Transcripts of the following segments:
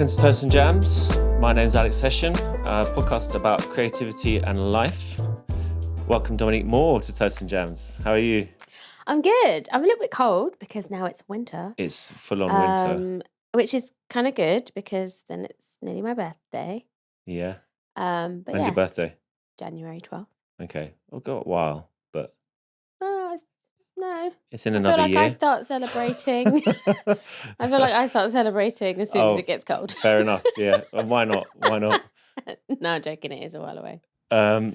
Welcome to Toast and Jams. My name's Alex Hession, a podcast about creativity and life. Welcome Dominique Moore to Toast and Jams. How are you? I'm good. I'm a little bit cold because now it's winter. It's full-on winter. Which is kind of good because then it's nearly my birthday. Yeah. But When's your birthday? January 12th. Okay. I've got a while, but... No. It's in another year. I feel like I start celebrating. I feel like I start celebrating as soon as it gets cold. Fair enough, yeah. Why not? No, I'm joking. It is a while away.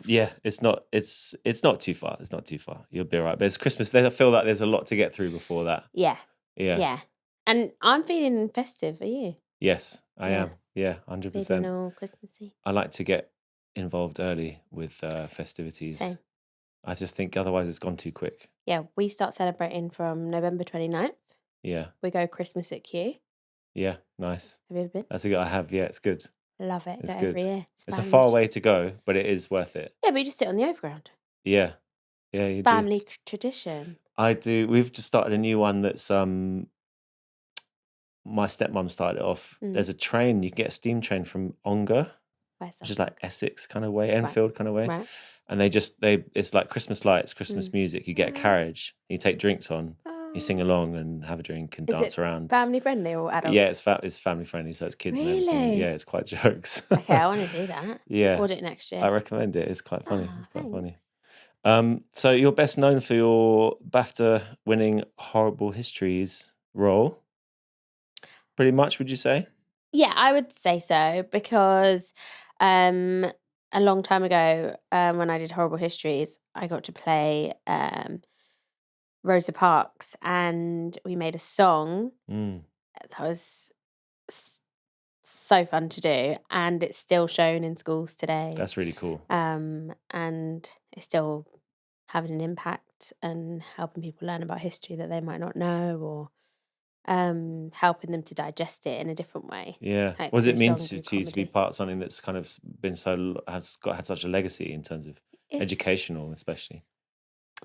Yeah, it's not too far. It's not too far. You'll be all right. But it's Christmas. I feel like there's a lot to get through before that. Yeah. Yeah. And I'm feeling festive. Are you? Yes, I am. Yeah, 100%. Feeling all Christmassy. I like to get involved early with festivities. Same. I just think otherwise it's gone too quick. Yeah, we start celebrating from November 29th. Yeah. We go Christmas at Kew. Yeah, nice. Have you ever been? That's a good. I have. Yeah, it's good. Love it. It's go good. Every year. It's a far way to go, but it is worth it. Yeah, but you just sit on the overground. Yeah. Yeah, you family tradition. I do. We've just started a new one that's my stepmom started it off. There's a train, you can get a steam train from Ongar, which is like Essex kind of way, Enfield kind of way. Right. And it's like Christmas lights, Christmas music. You get a carriage, you take drinks on, you sing along and have a drink and dance around. Family friendly or adults? Yeah, it's family friendly, so it's kids and everything. Yeah, it's quite jokes. Okay, I want to do that. Yeah. We'll do it next year. I recommend it. It's quite funny. Oh, it's quite thanks. funny. So you're best known for your BAFTA winning Horrible Histories role. Pretty much, would you say? Yeah, I would say so because a long time ago when I did Horrible Histories, I got to play Rosa Parks and we made a song that was so fun to do and it's still shown in schools today. That's really cool. And it's still having an impact and helping people learn about history that they might not know or helping them to digest it in a different way. Yeah. Like what does it through mean songs, to through you to be comedy. part of something that's kind of been had such a legacy in terms of educational, especially?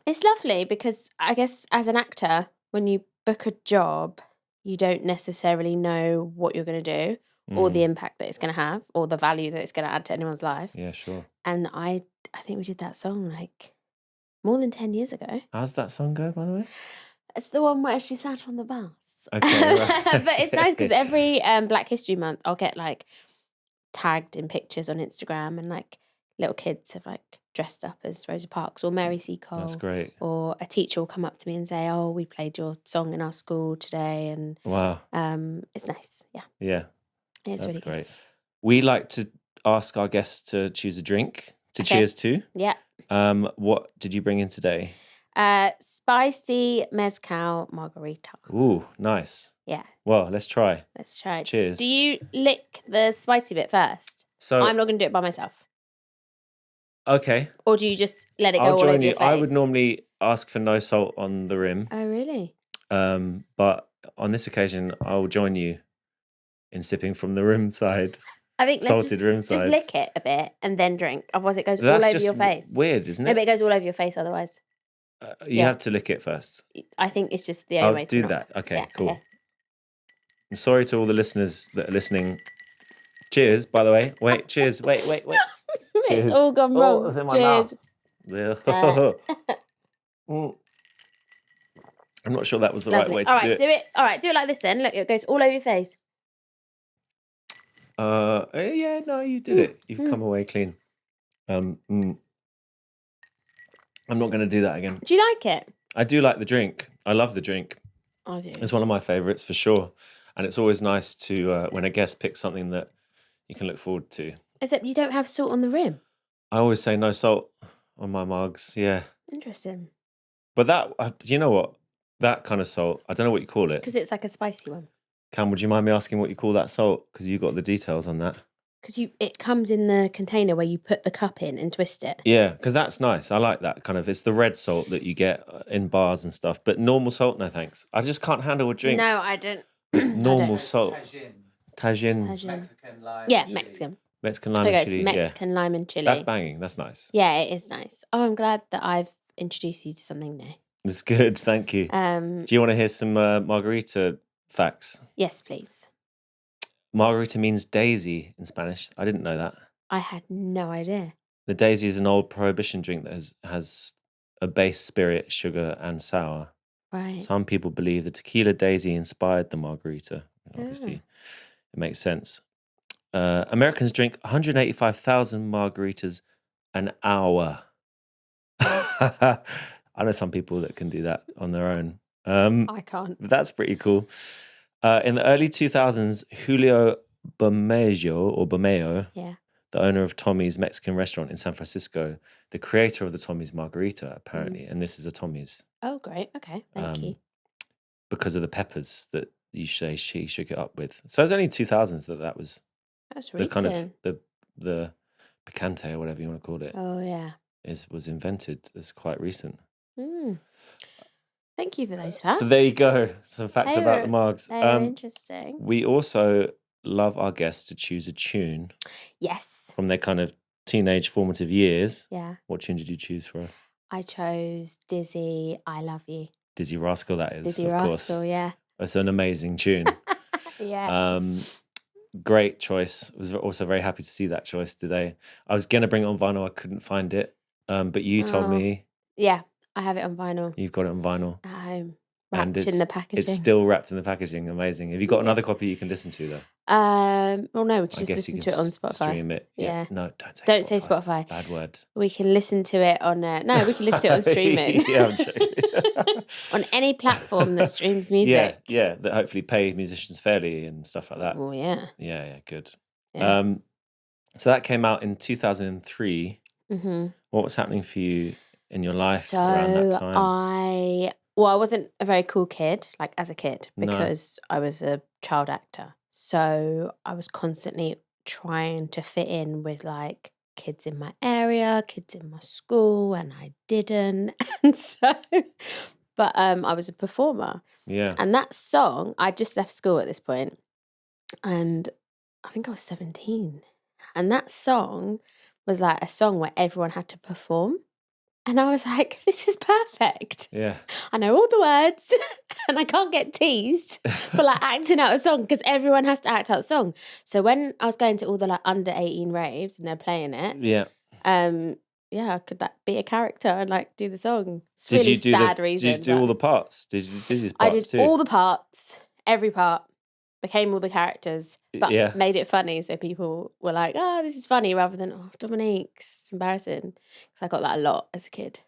It's lovely because I guess as an actor, when you book a job, you don't necessarily know what you're going to do or the impact that it's going to have or the value that it's going to add to anyone's life. Yeah, sure. And I think we did that song like more than 10 years ago. How's that song go, by the way? It's the one where she sat on the bus. Okay, right. But it's nice because every Black History Month, I'll get like tagged in pictures on Instagram and like little kids have like dressed up as Rosa Parks or Mary Seacole. That's great. Or a teacher will come up to me and say, "Oh, we played your song in our school today," and wow, it's nice. Yeah, yeah, it's that's really great. We like to ask our guests to choose a drink to cheers to. Yeah. What did you bring in today? Spicy mezcal margarita. Ooh, nice. Yeah. Well, let's try. Let's try it. Cheers. Do you lick the spicy bit first? So I'm not going to do it by myself. Okay. Or do you just let it go I'll all join over you. your face? I would normally ask for no salt on the rim. Oh, really? But on this occasion, I'll join you in sipping from the rim side. I think salted rim side. Just lick it a bit and then drink. Otherwise, it goes all over your face. Weird, isn't it? No, but it goes all over your face otherwise. You have to lick it first. I think it's just the only way to do that. Okay, cool. Okay. I'm sorry to all the listeners that are listening. Cheers, by the way. Wait, cheers. Wait. Cheers. It's all gone wrong. It's in my Cheers. mouth. I'm not sure that was the right way to do it. Do it. All right, do it like this then. Look, it goes all over your face. Yeah, no, you did it. You've come away clean. I'm not going to do that again. Do you like it? I do like the drink. I love the drink. I do. It's one of my favourites for sure. And it's always nice to, when a guest picks something that you can look forward to. Except you don't have salt on the rim. I always say no salt on my mugs, yeah. Interesting. But that, you know what? That kind of salt, I don't know what you call it. Because it's like a spicy one. Cam, would you mind me asking what you call that salt? Because you got the details on that. Because it comes in the container where you put the cup in and twist it. Yeah, because that's nice. I like that kind of. It's the red salt that you get in bars and stuff. But normal salt, no thanks. I just can't handle a drink. No, I don't. Normal salt. Tajin. Mexican lime. Yeah, chili. Mexican. Mexican lime There and goes, chili. Mexican lime and chili. That's banging. That's nice. Yeah, it is nice. Oh, I'm glad that I've introduced you to something new. It's good. Thank you. Do you want to hear some margarita facts? Yes, please. Margarita means daisy in Spanish. I didn't know that. I had no idea. The daisy is an old prohibition drink that has a base spirit, sugar, and sour. Right. Some people believe the tequila daisy inspired the margarita. Obviously, it makes sense. Americans drink 185,000 margaritas an hour. I know some people that can do that on their own. I can't. That's pretty cool. In the early 2000s, Julio Bomeo, Yeah. the owner of Tommy's Mexican restaurant in San Francisco, the creator of the Tommy's Margarita, apparently, and this is a Tommy's. Oh, great. Okay, thank you. Because of the peppers that you say she shook it up with. So it was only 2000s that was That's the recent. kind of the picante or whatever you want to call it. Oh, yeah. Was invented. It's quite recent. Thank you for those facts. So there you go. Some facts about the Margs. They're interesting. We also love our guests to choose a tune. Yes. From their kind of teenage formative years. Yeah. What tune did you choose for us? I chose Dizzy, I Love You. Dizzy Rascal, that is, Dizzy of Rascal, course. Yeah. It's an amazing tune. Yeah. Great choice. I was also very happy to see that choice today. I was going to bring it on vinyl. I couldn't find it. But you told me. Yeah, I have it on vinyl. You've got it on vinyl. At home. Wrapped in the packaging. It's still wrapped in the packaging. Amazing. Have you got another copy you can listen to, though? Well, no, we can just listen to it on Spotify. Stream it. Yeah. No, don't say Spotify. Bad word. We can listen to it on... no, we can listen to it on streaming. Yeah, I'm joking. On any platform that streams music. Yeah, that hopefully pay musicians fairly and stuff like that. Oh, yeah. Yeah, good. Yeah. So that came out in 2003. Mm-hmm. What was happening for you in your life around that time? I wasn't a very cool kid, like as a kid, because I was a child actor. So I was constantly trying to fit in with like kids in my area, kids in my school, and I didn't. And so, but I was a performer. Yeah. And that song, I just left school at this point, and I think I was 17. And that song was like a song where everyone had to perform. And I was like, this is perfect. Yeah. I know all the words and I can't get teased for like acting out a song because everyone has to act out a song. So when I was going to all the like under 18 raves and they're playing it, I could like be a character and like do the song. It's really sad reason. Did you do all the parts? Did you do Dizzy's parts too? I did all the parts, every part. Became all the characters, but made it funny. So people were like, oh, this is funny, rather than, oh, Dominique's embarrassing. Because I got that a lot as a kid.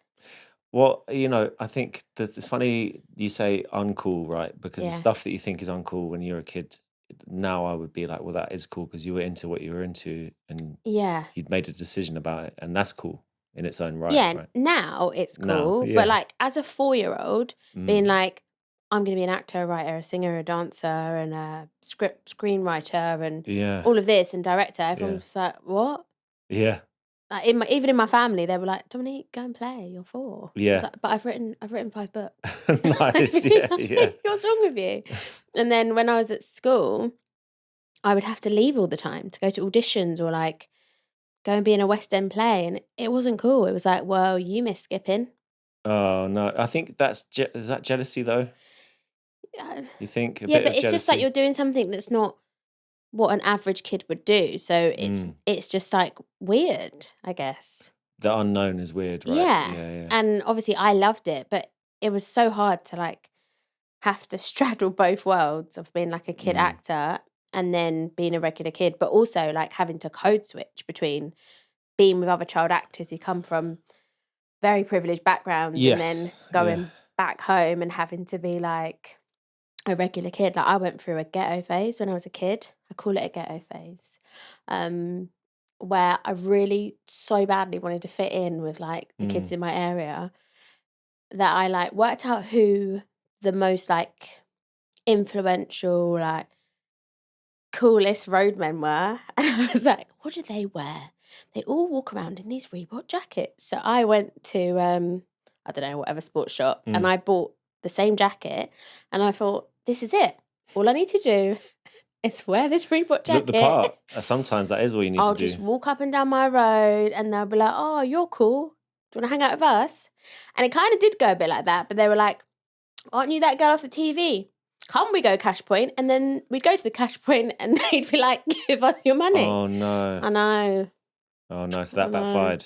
Well, I think that it's funny you say uncool, right? Because the stuff that you think is uncool when you're a kid, now I would be like, well, that is cool because you were into what you were into and you'd made a decision about it. And that's cool in its own right. Yeah, right? Now it's cool. But like as a 4-year-old, being like, I'm going to be an actor, a writer, a singer, a dancer, and a screenwriter, and all of this, and director. Everyone was like, "What?" Yeah. Like even in my family, they were like, "Dominique, go and play. You're 4." Yeah. Like, but I've written 5 books. Nice. Yeah. What's wrong with you? And then when I was at school, I would have to leave all the time to go to auditions or like go and be in a West End play, and it wasn't cool. It was like, well, you miss skipping. Oh no, I think is that jealousy though? You think? But it's just like you're doing something that's not what an average kid would do. So it's just like weird, I guess. The unknown is weird, right? Yeah. And obviously I loved it, but it was so hard to like have to straddle both worlds of being like a kid actor and then being a regular kid, but also like having to code switch between being with other child actors who come from very privileged backgrounds and then going back home and having to be like a regular kid. Like I went through a ghetto phase when I was a kid. I call it a ghetto phase, where I really so badly wanted to fit in with like the kids in my area that I like worked out who the most like influential, like coolest roadmen were. And I was like, what do they wear? They all walk around in these Reebok jackets. So I went to, I don't know, whatever sports shop and I bought the same jacket and I thought, this is it. All I need to do is wear this Reebok jacket. Look the part. Sometimes that is all you need to do. I'll just walk up and down my road and they'll be like, oh, you're cool. Do you want to hang out with us? And it kind of did go a bit like that. But they were like, aren't you that girl off the TV? can't we go cash point? And then we'd go to the cash point and they'd be like, give us your money. Oh no. I know. Oh no, so that I know. backfired.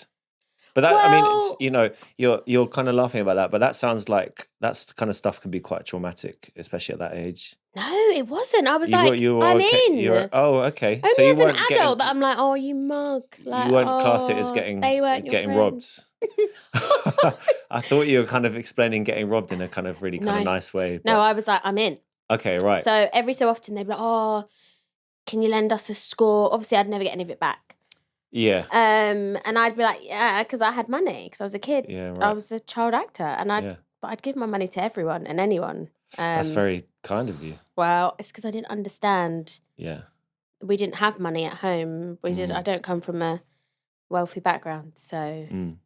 But that, I mean, it's, Well, you're kind of laughing about that, but that sounds like that's the kind of stuff can be quite traumatic, especially at that age. no, it wasn't. I was You were like, you were I'm okay. in. Okay. So Only you as an weren't adult that I'm like, oh, you mug. you Like, weren't class it as oh, they weren't your getting friends. robbed. I thought you were kind of explaining getting robbed in a kind of really kind of No. nice way. No, But I was like, I'm in. okay, right. So every so often they'd be like, oh, can you lend us a score? Obviously, I'd never get any of it back. Yeah. And I'd be like, yeah, because I had money, because I was a kid. Yeah, I right. was a child actor, and Yeah. I'd give my money to everyone and anyone. That's very kind of you. Well, it's because I didn't understand. Yeah. We didn't have money at home. I don't come from a wealthy background, so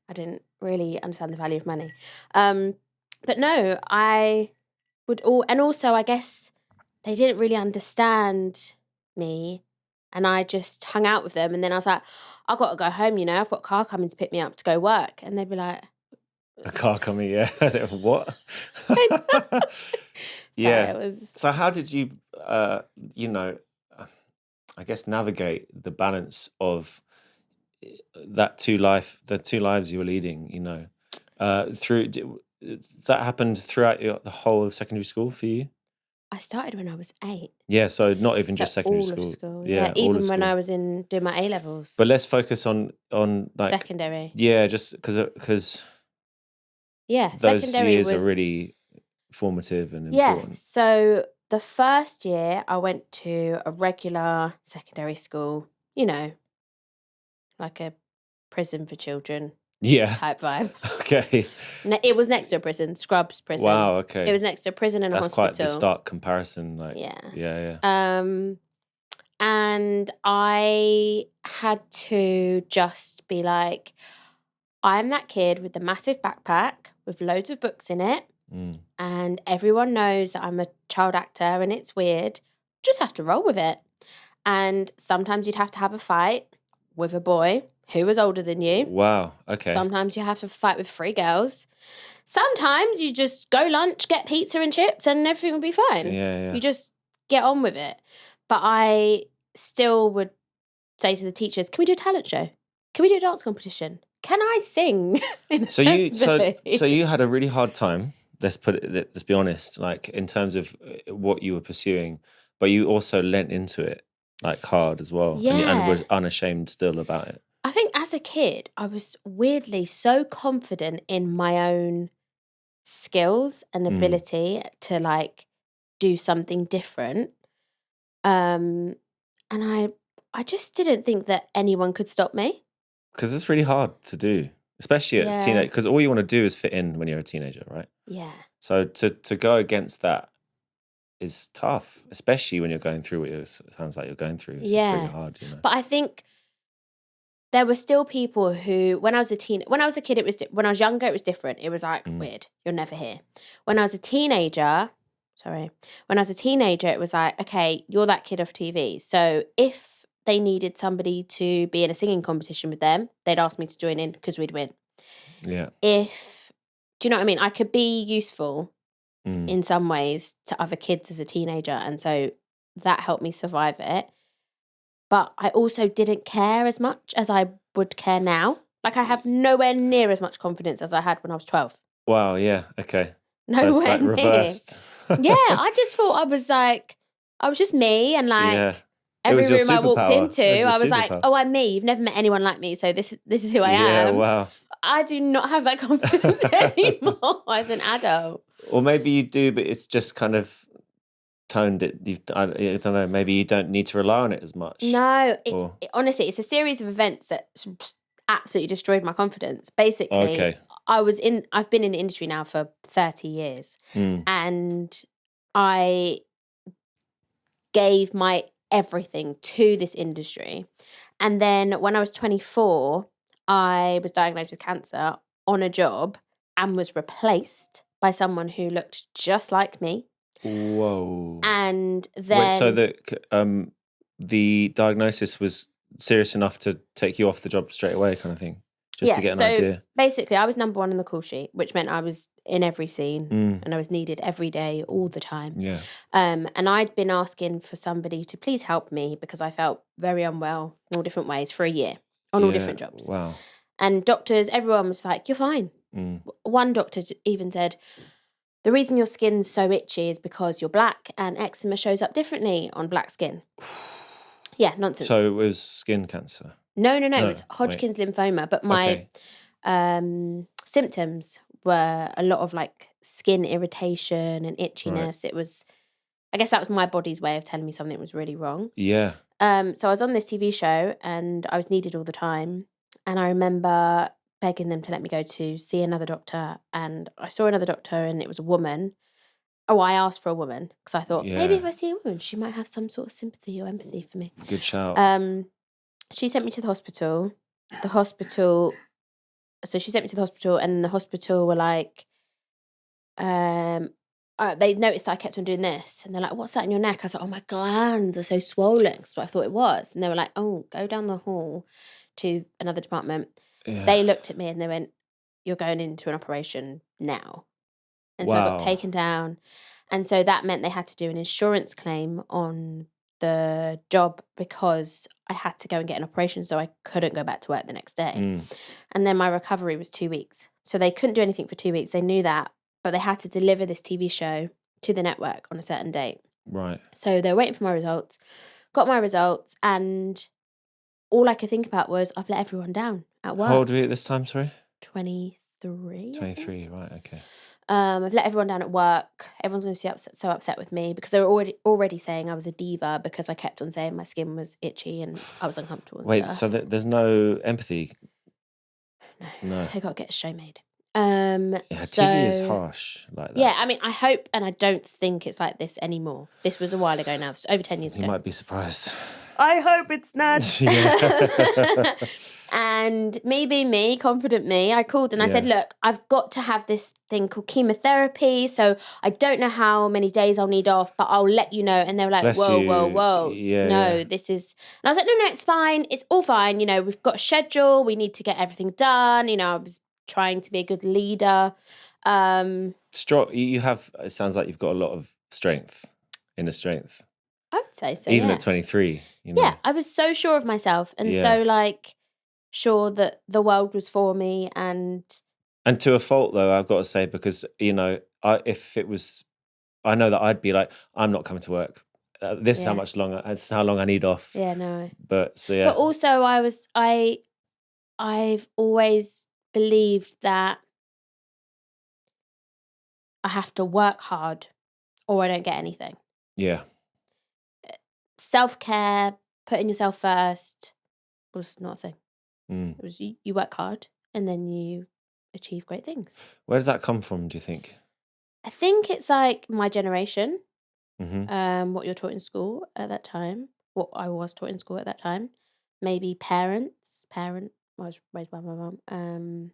I didn't really understand the value of money. But no, I would and also I guess they didn't really understand me, and I just hung out with them. And then I was like, I've got to go home, I've got a car coming to pick me up to go work. And they'd be like, A car coming, yeah. What? Yeah. So it was. So how did you, I guess navigate the balance of the two lives you were leading, that happened throughout the whole of secondary school for you? I started when I was 8. Yeah, so not even So just secondary all school. of school. Yeah, all even of when school. I was doing my A levels. But let's focus on like secondary. Yeah, just because those secondary years was are really formative and Yeah. important. So the first year I went to a regular secondary school, like a prison for children Yeah. type vibe. Okay. It was next to a prison, Scrubs prison. Wow. Okay. It was next to a prison and a That's hospital. quite the stark comparison. Like. Yeah. Yeah. And I had to just be like, I'm that kid with the massive backpack with loads of books in it. And everyone knows that I'm a child actor and it's weird. Just have to roll with it. And sometimes you'd have to have a fight with a boy who was older than you. Wow. Okay. Sometimes you have to fight with 3 girls. Sometimes you just go lunch, get pizza and chips, and everything will be fine. Yeah. You just get on with it. But I still would say to the teachers, can we do a talent show? Can we do a dance competition? Can I sing in assembly? So you had a really hard time. Let's be honest, like in terms of what you were pursuing, but you also lent into it like hard as well. And were unashamed still about it. I think as a kid, I was weirdly so confident in my own skills and ability to like do something different. And I just didn't think that anyone could stop me. Because it's really hard to do, especially at teenage. Because all you want to do is fit in when you're a teenager, right? Yeah. So to go against that is tough, especially when you're going through what it sounds like you're going through. It's pretty hard, But I think there were still people who, when I was a kid, when I was younger, it was different. It was like, weird, you're never here. When I was a teenager, it was like, okay, you're that kid off TV. So if they needed somebody to be in a singing competition with them, they'd ask me to join in because we'd win. Yeah. Do you know what I mean? I could be useful in some ways to other kids as a teenager. And so that helped me survive it. But I also didn't care as much as I would care now. Like I have nowhere near as much confidence as I had when I was 12. Wow, yeah, okay. Nowhere so it's like near. Reversed. Yeah, I just thought I was just me, and like every room I walked into, I was like, oh, I'm me. You've never met anyone like me, so this is who I am. Yeah, wow. I do not have that confidence anymore as an adult. Or maybe you do, but it's just kind of toned it. I don't know. Maybe you don't need to rely on it as much. No, honestly, it's a series of events that absolutely destroyed my confidence. Basically, I've been in the industry now for 30 years, and I gave my everything to this industry. And then when I was 24, I was diagnosed with cancer on a job and was replaced by someone who looked just like me. Whoa. And then... Wait, so the diagnosis was serious enough to take you off the job straight away kind of thing? just to get an idea. Basically, I was number 1 on the call sheet, which meant I was in every scene and I was needed every day, all the time. Yeah. And I'd been asking for somebody to please help me because I felt very unwell in all different ways for a year on all different jobs. Wow. And doctors, everyone was like, you're fine. One doctor even said, the reason your skin's so itchy is because you're black and eczema shows up differently on black skin. Yeah, nonsense. So it was skin cancer? No, it was Hodgkin's lymphoma. But my symptoms were a lot of like skin irritation and itchiness. It was, I guess that was my body's way of telling me something was really wrong. Yeah. So I was on this TV show and I was needed all the time. And I remember begging them to let me go to see another doctor. And I saw another doctor and it was a woman. Oh, I asked for a woman because I thought maybe if I see a woman, she might have some sort of sympathy or empathy for me. Good shout. She sent me to the hospital. So she sent me to the hospital and the hospital were like, they noticed that I kept on doing this. And they're like, what's that in your neck? I was like, oh, my glands are so swollen. That's what I thought it was. And they were like, oh, go down the hall to another department. Yeah. They looked at me and they went, you're going into an operation now. And so I got taken down. And so that meant they had to do an insurance claim on the job because I had to go and get an operation, so I couldn't go back to work the next day. And then my recovery was 2 weeks. So they couldn't do anything for 2 weeks. They knew that, but they had to deliver this TV show to the network on a certain date. Right. So they were waiting for my results, got my results, and all I could think about was I've let everyone down at work. How old were you at this time, sorry? 23. 23, right, okay. I've let everyone down at work. Everyone's going to be so upset with me because they were already saying I was a diva because I kept on saying my skin was itchy and I was uncomfortable and Wait, stuff. so there's no empathy? No. I got to get a show made. TV is harsh like that. Yeah, I mean, I hope and I don't think it's like this anymore. This was a while ago now. It's over 10 years ago. You might be surprised. I hope it's not. And me being me, confident me, I called and I said, look, I've got to have this thing called chemotherapy. So I don't know how many days I'll need off, but I'll let you know. And they were like, whoa. Yeah, this is... And I was like, no, it's fine. It's all fine. You know, we've got a schedule. We need to get everything done. You know, I was trying to be a good leader. You have, it sounds like you've got a lot of inner strength. I would say so, Even at 23, you know. Yeah, I was so sure of myself and so like sure that the world was for me and to a fault though, I've got to say, because you know, if it was, I know that I'd be like, I'm not coming to work. This is how much longer. This is how long I need off. Yeah, no. But But also, I've always believed that I have to work hard or I don't get anything. Yeah. Self-care, putting yourself first was not a thing. It was you work hard and then you achieve great things. Where does that come from, do you think? I think it's like my generation, what you're taught in school at that time, what I was taught in school at that time. Maybe I was raised by my mum.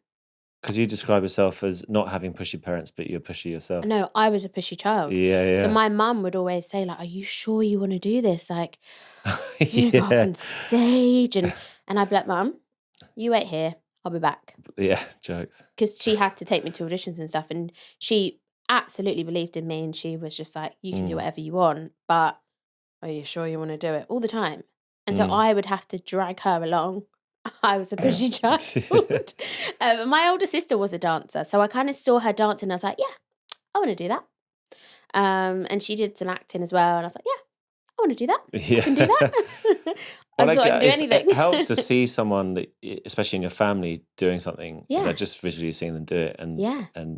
Because you describe yourself as not having pushy parents, but you're pushy yourself. No, I was a pushy child. Yeah. So my mum would always say, like, are you sure you want to do this? Like, you go up on stage. And I'd be like, Mum, you wait here. I'll be back. Yeah, jokes. Because she had to take me to auditions and stuff. And she absolutely believed in me. And she was just like, you can do whatever you want. But are you sure you want to do it? All the time. And so I would have to drag her along. I was a pushy child. My older sister was a dancer, so I kind of saw her dancing and I was like, yeah, I want to do that. And she did some acting as well, and I was like, yeah, I want to do that. I can do that. I just thought I could do anything. It helps to see someone, that, especially in your family, doing something. Yeah. You know, just visually seeing them do it, and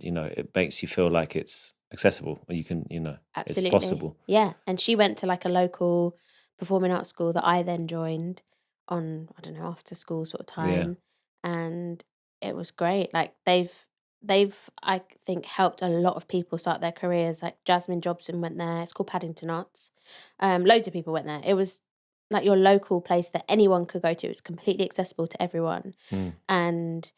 you know, it makes you feel like it's accessible. You can, you know, absolutely. It's possible. Yeah, and she went to like a local performing arts school that I then joined on, I don't know, after school sort of time. And it was great. Like they've I think helped a lot of people start their careers. Like Jasmine Jobson went there. It's called Paddington Arts. Loads of people went there. It was like your local place that anyone could go to. It was completely accessible to everyone. And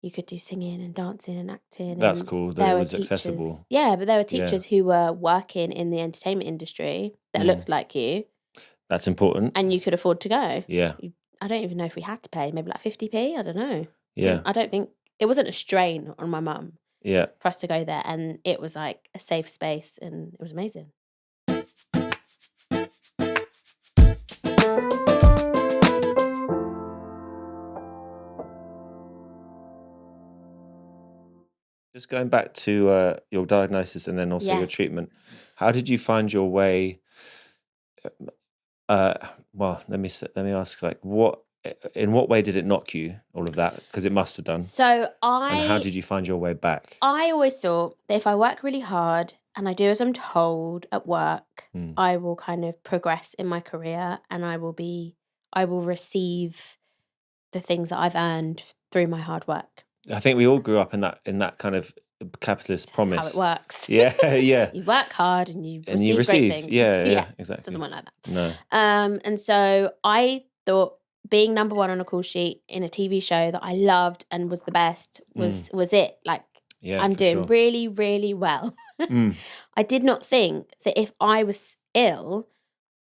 you could do singing and dancing and acting. That's cool. That it was accessible. Yeah, but there were teachers who were working in the entertainment industry that looked like you. That's important. And you could afford to go. Yeah. I don't even know if we had to pay, maybe like 50p, I don't know. Yeah. I don't think it wasn't a strain on my mum Yeah. for us to go there, and it was like a safe space, and it was amazing. Just going back to your diagnosis and then also Yeah. your treatment, how did you find your way? Well, let me ask, like, in what way did it knock you, all of that? Because it must have done. So And how did you find your way back? I always thought that if I work really hard and I do as I'm told at work, I will kind of progress in my career, and I will receive the things that I've earned through my hard work. I think we all grew up in that kind of capitalist promise. How it works. Yeah, yeah. You work hard and you And receive great things. Yeah, exactly. Doesn't work like that. No. And so I thought being number one on a call sheet in a TV show that I loved and was the best was it. Like, Yeah, I'm for doing sure. really, really well. I did not think that if I was ill,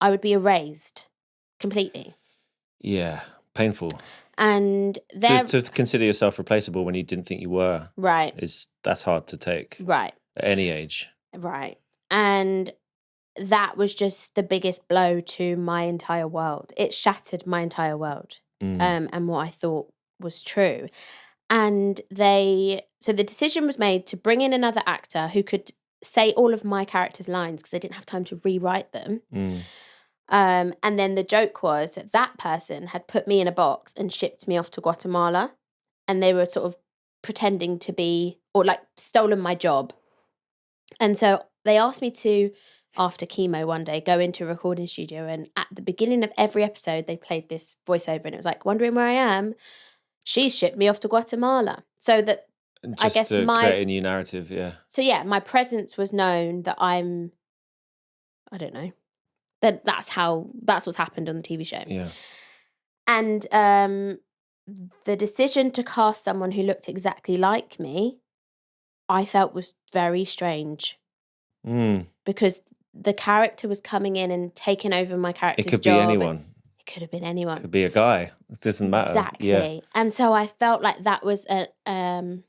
I would be erased completely. Yeah, painful. And then To consider yourself replaceable when you didn't think you were, right, that's hard to take. right, At any age. right. And that was just the biggest blow to my entire world. It shattered my entire world, and what I thought was true. And so the decision was made to bring in another actor who could say all of my characters' lines because they didn't have time to rewrite them. And then the joke was that person had put me in a box and shipped me off to Guatemala, and they were sort of pretending to be, or like stolen my job. And so they asked me to, after chemo one day, go into a recording studio, and at the beginning of every episode they played this voiceover, and it was like, wondering where I am? She shipped me off to Guatemala. So that Just I guess to create a new narrative, yeah. So yeah, my presence was known that I don't know. That's what's happened on the TV show. Yeah. And the decision to cast someone who looked exactly like me, I felt was very strange. Because the character was coming in and taking over my character's job. It could be anyone. It could have been anyone. It could be a guy. It doesn't matter. Exactly. Yeah. And so I felt like that was them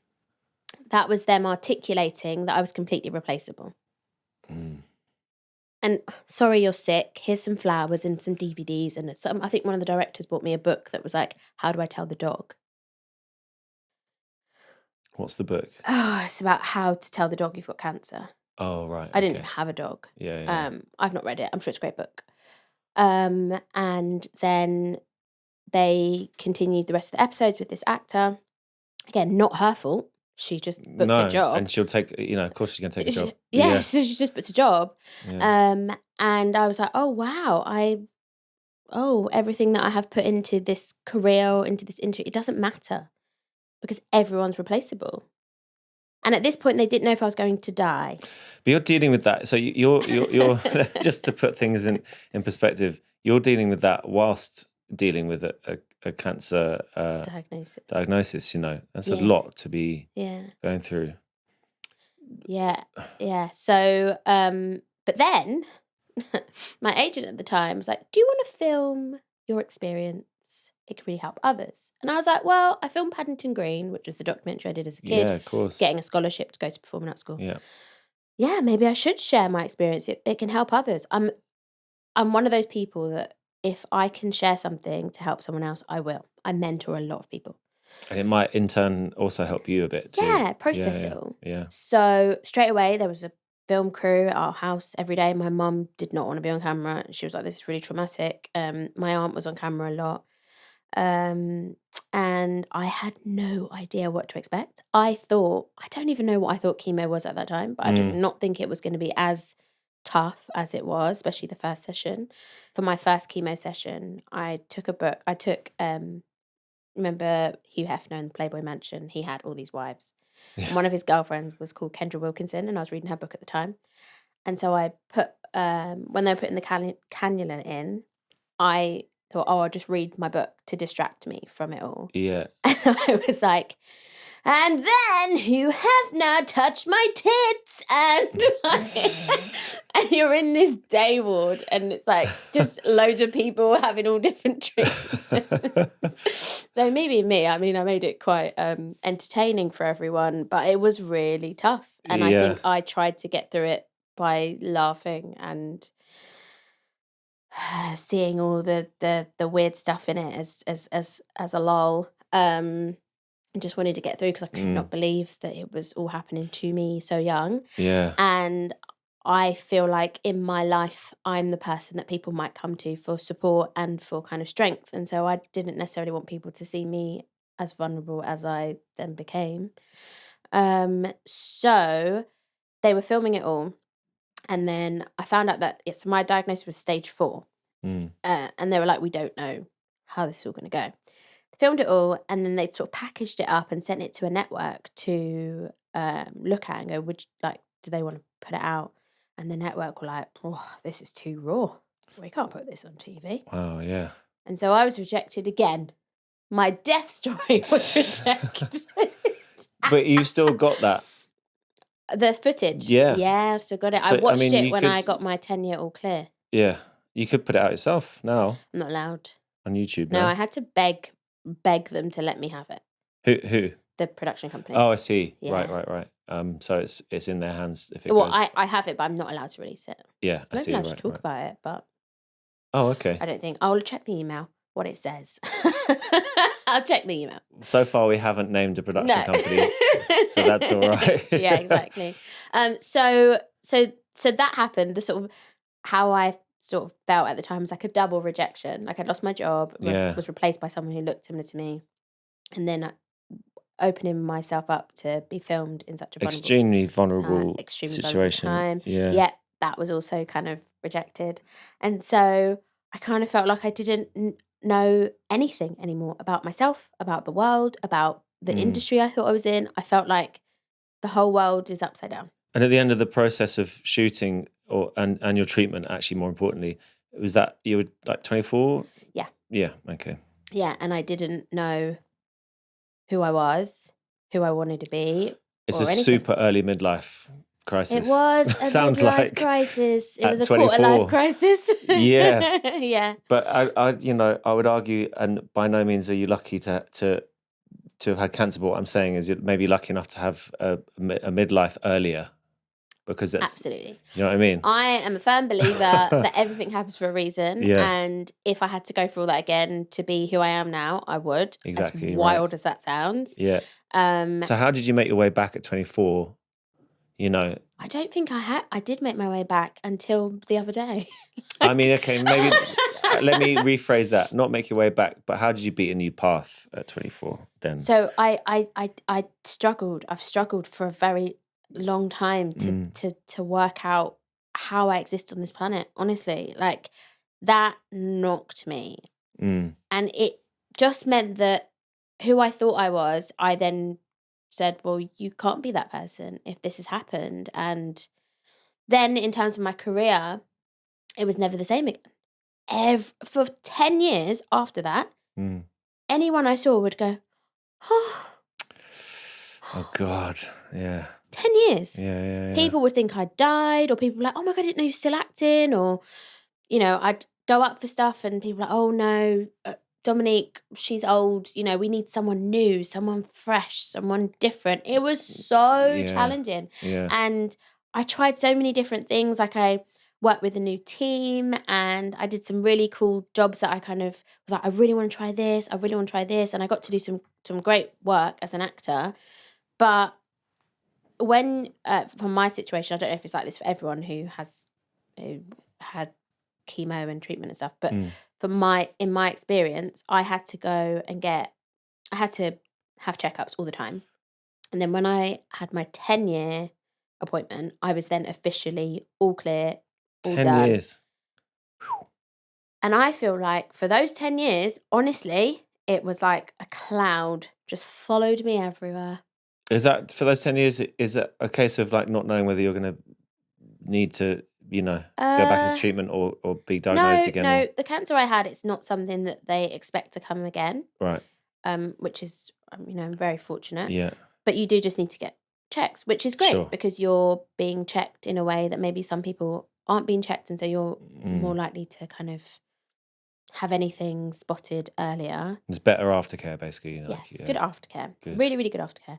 articulating that I was completely replaceable. And sorry you're sick, here's some flowers and some DVDs. And I think one of the directors bought me a book that was like, how do I tell the dog? What's the book? Oh, it's about how to tell the dog you've got cancer. Oh, right. I didn't have a dog. Yeah. I've not read it. I'm sure it's a great book. And then they continued the rest of the episodes with this actor. Again, not her fault. She just booked a job. And she'll take, of course she's going to take a job. Yeah, so she just booked a job. Yeah. And I was like, oh, wow. Everything that I have put into this career or into this interview, it doesn't matter because everyone's replaceable. And at this point, they didn't know if I was going to die. But you're dealing with that. So you're just to put things in perspective, you're dealing with that whilst dealing with a cancer diagnosis. That's a lot to be going through. Yeah. So, but then my agent at the time was like, do you want to film your experience? It could really help others. And I was like, well, I filmed Paddington Green, which was the documentary I did as a kid. Yeah, of course. Getting a scholarship to go to performing arts school. Yeah, maybe I should share my experience. It can help others. I'm one of those people that if I can share something to help someone else, I will. I mentor a lot of people. And it might in turn also help you a bit too. Yeah, process it all. Yeah. So straight away there was a film crew at our house every day. My mum did not want to be on camera. She was like, this is really traumatic. My aunt was on camera a lot. And I had no idea what to expect. I don't even know what I thought chemo was at that time, but I did not think it was going to be as tough as it was, especially the first session. For my first chemo session, I took a book. Remember Hugh Hefner in the Playboy Mansion? He had all these wives. And one of his girlfriends was called Kendra Wilkinson, and I was reading her book at the time. And so I put, when they were putting the cannula in, I thought, I'll just read my book to distract me from it all. Yeah. And I was like, and then you have now touched my tits, and and you're in this day ward, and it's like just loads of people having all different treatments. So maybe me, I mean, I made it quite entertaining for everyone, but it was really tough, and I think I tried to get through it by laughing and seeing all the weird stuff in it as a lull. I just wanted to get through because I could not believe that it was all happening to me so young. Yeah. And I feel like in my life, I'm the person that people might come to for support and for kind of strength. And so I didn't necessarily want people to see me as vulnerable as I then became. So they were filming it all. And then I found out that my diagnosis was stage 4. And they were like, we don't know how this is all going to go. They filmed it all, and then they sort of packaged it up and sent it to a network to look at and go, do they want to put it out? And the network were like, oh, this is too raw. We can't put this on TV. Wow, yeah. And so I was rejected again. My death story was rejected. But you've still got that. The footage? Yeah. Yeah, I've still got it. So, I watched it you when could- I got my 10-year all clear. Yeah. You could put it out yourself now I'm not allowed. on YouTube. No, I had to beg them to let me have it. Who? The production company. Oh, I see. Yeah. Right. So it's in their hands if it Well, goes. I have it, but I'm not allowed to release it. Yeah, I I'm see. allowed to Right, talk right. about it, but Oh, okay. I don't think. I'll check the email, what it says. I'll check the email. So far, we haven't named a production No. company, so that's all right. Yeah, exactly. So that happened. The sort of how I sort of felt at the time was like a double rejection. Like I'd lost my job, Yeah. was replaced by someone who looked similar to me, and then opening myself up to be filmed in such a Extremely vulnerable extremely situation. vulnerable time. Yeah. Yet that was also kind of rejected, and so I kind of felt like I didn't know anything anymore about myself, about the world, about the industry I thought I was in. I felt like the whole world is upside down. And at the end of the process of shooting and your treatment, actually, more importantly, was that you were like 24? Yeah. Yeah. Okay. Yeah, and I didn't know who I was, who I wanted to be. It's or a anything. super early midlife crisis. It was a Sounds midlife like crisis. It at was a 24. quarter life crisis. Yeah. Yeah. But I would argue, and by no means are you lucky to have had cancer. But what I'm saying is, you're maybe lucky enough to have a midlife earlier, because that's Absolutely. You know what I mean? I am a firm believer that everything happens for a reason. Yeah. And if I had to go through all that again to be who I am now, I would. Exactly, As wild as that sounds. Yeah. Um, So how did you make your way back at 24? You know, I don't think I did make my way back until the other day. I mean, okay, maybe let me rephrase that. Not make your way back, but how did you beat a new path at 24 then? So I struggled. I've struggled for a very long time to work out how I exist on this planet. Honestly, like that knocked me, and it just meant that who I thought I was, I then said, well, you can't be that person if this has happened. And then in terms of my career, it was never the same again. For 10 years after that, anyone I saw would go, oh God, yeah. 10 years. Yeah. People would think I'd died, or people were like, oh my God, I didn't know you're still acting. Or, I'd go up for stuff and people were like, oh no, Dominique, she's old. We need someone new, someone fresh, someone different. It was so challenging. Yeah. And I tried so many different things. Like I worked with a new team and I did some really cool jobs that I kind of was like, I really want to try this. I really want to try this. And I got to do some great work as an actor. But when, from my situation, I don't know if it's like this for everyone who had chemo and treatment and stuff, but in my experience, I had to have checkups all the time. And then when I had my 10-year appointment, I was then officially all clear, all 10 done. years. And I feel like for those 10 years, honestly, it was like a cloud just followed me everywhere. Is that, for those 10 years, is it a case of like not knowing whether you're going to need to, go back into treatment or be diagnosed again? No, the cancer I had, it's not something that they expect to come again. Right. Which is, I'm very fortunate. Yeah. but you do just need to get checks, which is great Sure. because you're being checked in a way that maybe some people aren't being checked, and so you're more likely to kind of have anything spotted earlier. It's better aftercare, basically. Yes, Yeah, good aftercare. good. Really, really good aftercare.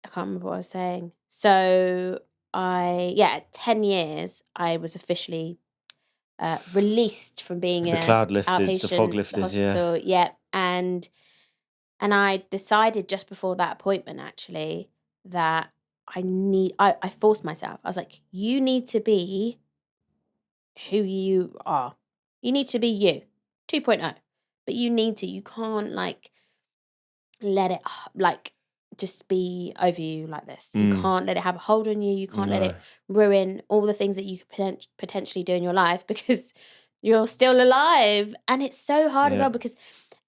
I can't remember what I was saying. So at 10 years, I was officially released from being The in an cloud lifted, the fog outpatient lifted, yeah. hospital. Yeah, and I decided just before that appointment, actually, that I forced myself. I was like, you need to be who you are. You need to be you, 2.0. But you can't like let it like just be over you like this. You can't let it have a hold on you. You can't let No. it ruin all the things that you could potentially do in your life because you're still alive. And it's so hard as Yeah. well because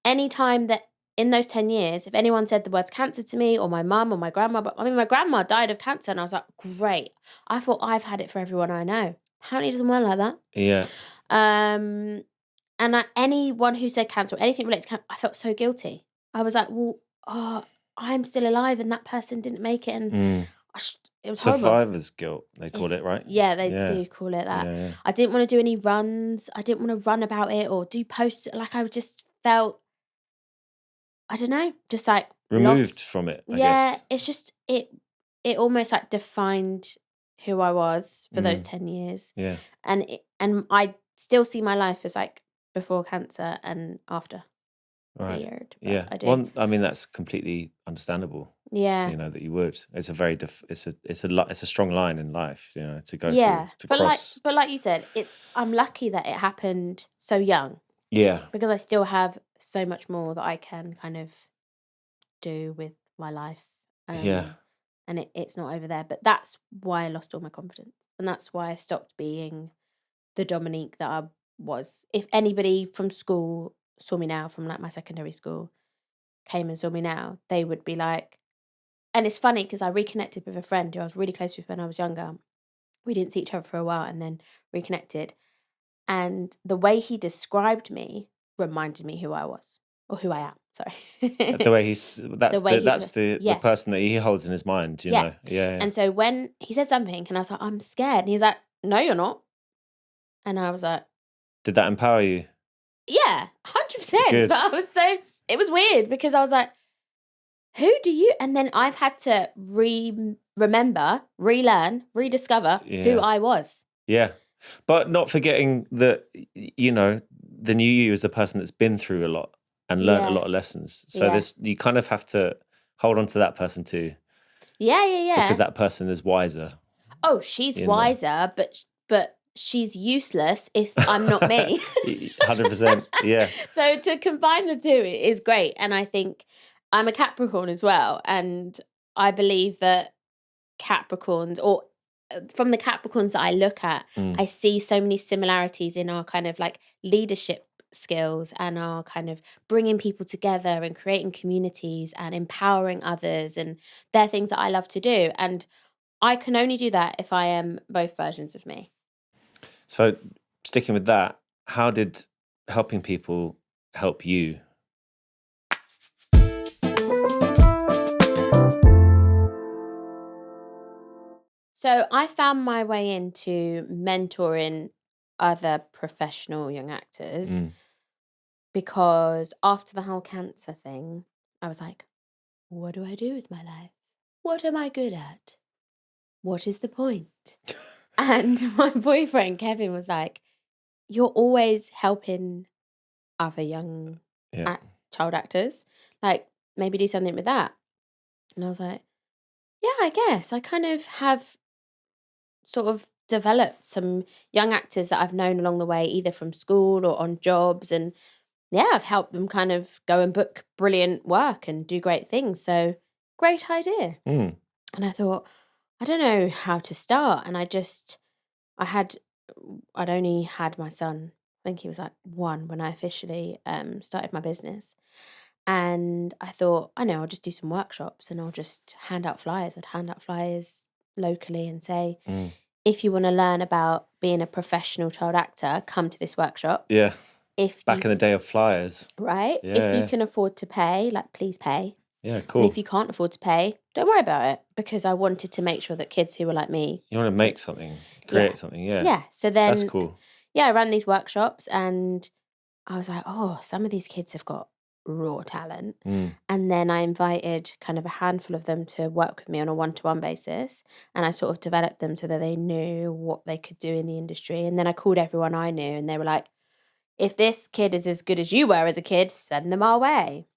anytime that in those 10 years, if anyone said the words cancer to me or my mum or my grandma, but I mean, my grandma died of cancer and I was like, great. I thought I've had it for everyone I know. Apparently it doesn't work like that. Yeah. And anyone who said cancer or anything related to cancer, I felt so guilty. I was like, well, I'm still alive and that person didn't make it. And it was horrible. Survivor's guilt, they call it, right? Yeah, they do call it that. Yeah. I didn't want to do any runs. I didn't want to run about it or do posts. Like I just felt, I don't know, just like Removed lost. from it, I Yeah, guess. it's just, it almost like defined who I was for those 10 years. Yeah. And I still see my life as like before cancer and after. Right. Weird. But Yeah. I do. Well, I mean, that's completely understandable. Yeah. You know, that you would. It's a very it's a strong line in life, you know, to go Yeah. through, to But cross. like you said, I'm lucky that it happened so young Yeah. because I still have so much more that I can kind of do with my life. Yeah. And it's not over there. But that's why I lost all my confidence. And that's why I stopped being the Dominique that I was. If anybody from school saw me now, from like my secondary school, came and saw me now, they would be like, and it's funny because I reconnected with a friend who I was really close with when I was younger. We didn't see each other for a while and then reconnected. And the way he described me reminded me who I was, or who I am, sorry. The way that's the person that he holds in his mind, you know. Yeah. And so when he said something and I was like, I'm scared. And he was like, no, you're not. And I was like, Did that empower you? yeah, 100%. Good. But it was weird because I was like, who do you? And then I've had to remember, relearn, rediscover who I was. Yeah. But not forgetting that, you know, the new you is the person that's been through a lot and learned a lot of lessons. So you kind of have to hold on to that person too. Yeah. Because that person is wiser. Oh, she's wiser, but she's useless if I'm not me. 100%. Yeah. So to combine the two is great. And I think I'm a Capricorn as well. And I believe that Capricorns, or from the Capricorns that I look at, I see so many similarities in our kind of like leadership skills and our kind of bringing people together and creating communities and empowering others. And they're things that I love to do. And I can only do that if I am both versions of me. So sticking with that, how did helping people help you? So I found my way into mentoring other professional young actors because after the whole cancer thing, I was like, what do I do with my life? What am I good at? What is the point? And my boyfriend, Kevin, was like, you're always helping other young child actors. Like, maybe do something with that. And I was like, yeah, I guess. I kind of have sort of developed some young actors that I've known along the way, either from school or on jobs. And yeah, I've helped them kind of go and book brilliant work and do great things. So great idea. And I thought, I don't know how to start. And I'd only had my son, I think he was like 1 when I officially started my business. And I thought, I know, I'll just do some workshops and I'll just hand out flyers. I'd hand out flyers locally and say, if you want to learn about being a professional child actor, come to this workshop. Yeah. if Back you in the day of flyers. right, Yeah, if you yeah. can afford to pay, like please pay. Yeah, And cool. if you can't afford to pay, don't worry about it, because I wanted to make sure that kids who were like me You want to could, make something, create something. Yeah, yeah. So that's then, cool. yeah, I ran these workshops, and I was like, oh, some of these kids have got raw talent. Mm. And then I invited kind of a handful of them to work with me on a one-to-one basis. And I sort of developed them so that they knew what they could do in the industry. And then I called everyone I knew, and they were like, if this kid is as good as you were as a kid, send them our way.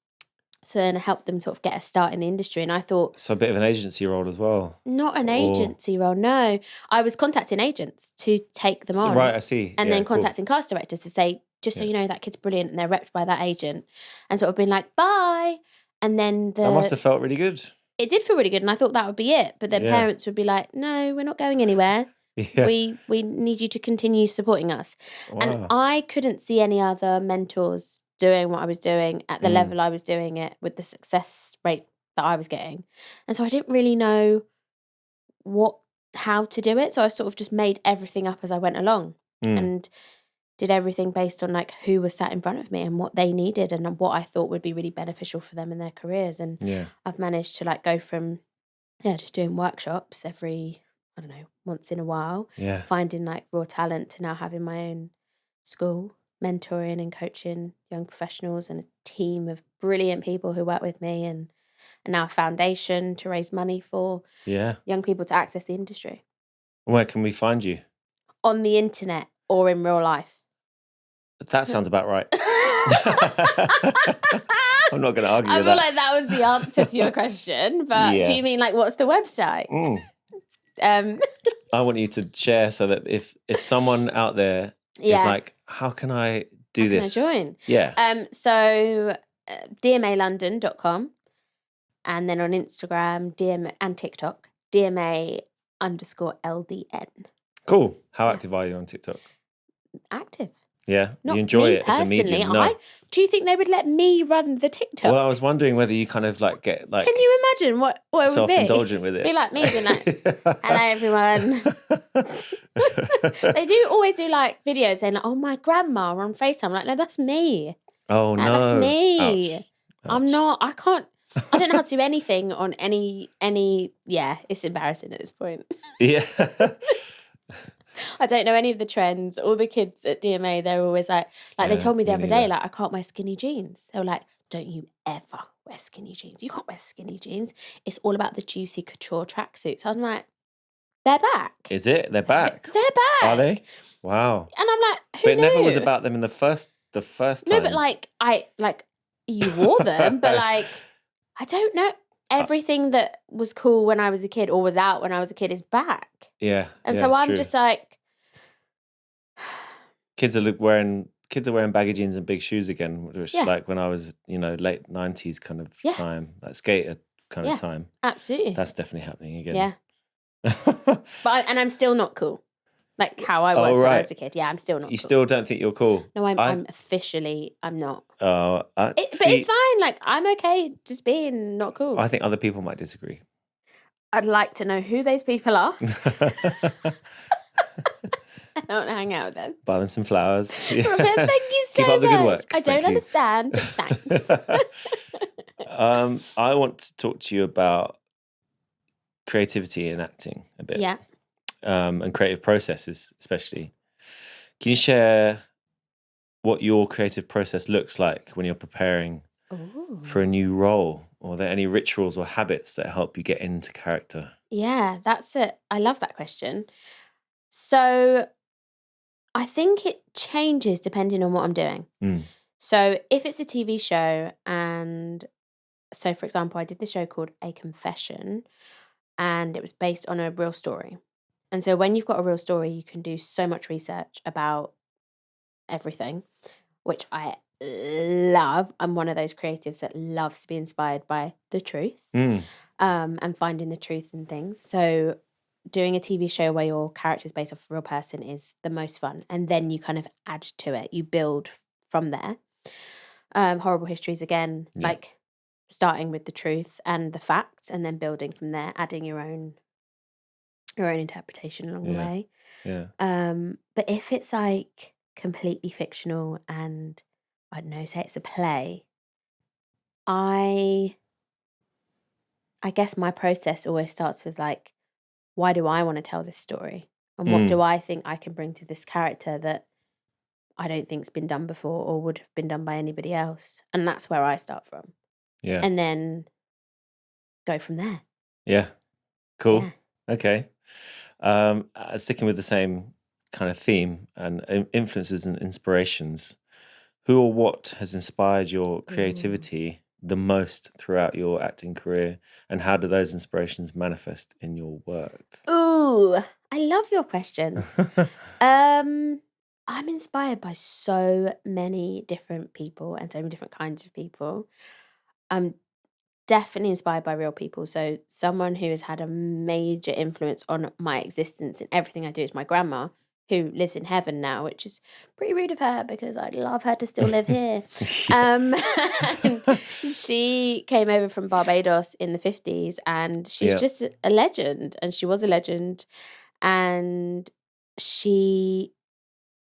So then I helped them sort of get a start in the industry. And I thought, So a bit of an agency role as well. not an Or agency role, no. I was contacting agents to take them on. right, I see. And Yeah, then cool. contacting cast directors to say, just so Yeah. you know, that kid's brilliant, and they're repped by that agent. And sort of been like, bye. And then That must have felt really good. it did feel really good, and I thought that would be it. But then Yeah. parents would be like, no, we're not going anywhere. Yeah. We need you to continue supporting us. And Wow. I couldn't see any other mentors doing what I was doing at the level I was doing it, with the success rate that I was getting. And so I didn't really know how to do it. So I sort of just made everything up as I went along, and did everything based on like who was sat in front of me and what they needed and what I thought would be really beneficial for them in their careers. And Yeah. I've managed to like go from just doing workshops every, I don't know, once in a while, Yeah. finding like raw talent, to now having my own school, mentoring and coaching young professionals, and a team of brilliant people who work with me, and now a foundation to raise money for Yeah. young people to access the industry Where can we find you? on the internet or in real life. That sounds about right. I'm not going to argue I with feel that. like that was the answer to your question, but Yeah. do you mean like what's the website? I want you to share so that if someone out there is like, how can I do this? Can I join? Yeah. So dmalondon.com, and then on Instagram, DM and TikTok, DMA_LDN. Cool. How active are you on TikTok? Active. Yeah. Not you enjoy me it as a personally. medium? No. Do you think they would let me run the TikTok? Well, I was wondering whether you kind of like get like Can you imagine what it would be? self-indulgent with it. Be like me, being like, hello everyone. They do always do like videos saying like, oh, my grandma on FaceTime. I'm like, no, that's me. Oh Like, no. that's me. Ouch. I'm not, I can't, I don't know how to do anything on any, it's embarrassing at this point. Yeah. I don't know any of the trends. All the kids at DMA, they're always like they told me the me other day, neither. like, I can't wear skinny jeans. They were like, don't you ever wear skinny jeans. You can't wear skinny jeans. It's all about the juicy couture tracksuits. I was like, they're back. Is it? They're back. They're back. Are they? Wow. And I'm like, who But it knew? never was about them in the first time. No, but like, you wore them, but like, I don't know. Everything that was cool when I was a kid or was out when I was a kid is back. Yeah. And yeah, so it's I'm true. just like, kids are wearing baggy jeans and big shoes again, which like when I was, late 90s kind of time, like skater kind of time. Absolutely. That's definitely happening again. Yeah. But I'm still not cool. Like how I was when I was a kid. Yeah, I'm still not You cool. still don't think you're cool? No, I'm officially, I'm not. But it's fine. Like, I'm okay just being not cool. I think other people might disagree. I'd like to know who those people are. I don't want to hang out with them. Buy them some flowers. Robin, thank you so Keep up the good much. work. I don't understand, but thanks. I want to talk to you about creativity in acting a bit. Yeah. And creative processes, especially. Can you share what your creative process looks like when you're preparing for a new role? Or are there any rituals or habits that help you get into character? Yeah, that's it. I love that question. So I think it changes depending on what I'm doing. So if it's a TV show, and so for example, I did this show called A Confession, and it was based on a real story. And so when you've got a real story, you can do so much research about everything, which I love. I'm one of those creatives that loves to be inspired by the truth, and finding the truth in things. So doing a TV show where your character's based off a real person is the most fun. And then you kind of add to it. You build from there. Horrible Histories, again, like starting with the truth and the facts, and then building from there, adding your own interpretation along the way. Yeah. But if it's like completely fictional and, I don't know, say it's a play, I guess my process always starts with like, why do I want to tell this story? And what do Mm, I think I can bring to this character that I don't think's been done before or would have been done by anybody else? And that's where I start from. yeah. And then go from there. Yeah. Yeah. Cool. Okay. Sticking with the same kind of theme and influences and inspirations, who or what has inspired your Ooh. creativity the most throughout your acting career, and how do those inspirations manifest in your work? Ooh, I love your questions. Um, I'm inspired by so many different people and so many different kinds of people. I'm definitely inspired by real people. So someone who has had a major influence on my existence and everything I do is my grandma, who lives in heaven now, which is pretty rude of her because I'd love her to still live here. Yeah. Um, and she came over from Barbados in the 50s and she's Yeah. just a legend and she was a legend. And she,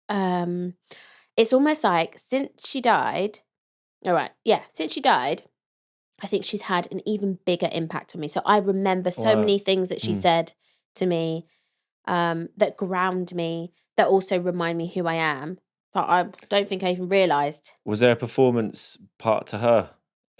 um, it's almost like since she died, all right, yeah, since she died, I think she's had an even bigger impact on me. So I remember so Wow. many things that she Mm. said to me that ground me, that also remind me who I am. But I don't think I even realised. Was there a performance part to her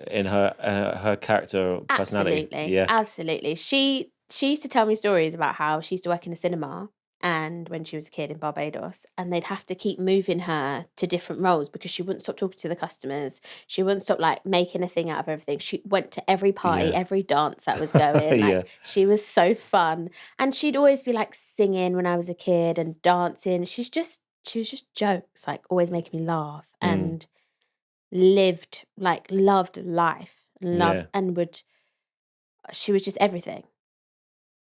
in her character or personality? Absolutely, Yeah. absolutely. She used to tell me stories about how she used to work in a cinema and when she was a kid in Barbados, and they'd have to keep moving her to different roles because she wouldn't stop talking to the customers. She wouldn't stop like making a thing out of everything. She went to every party, Yeah. every dance that was going. Yeah. Like she was so fun. And she'd always be like singing when I was a kid and dancing. She was just jokes, like always making me laugh Mm. and loved life, loved Yeah. and would she was just everything.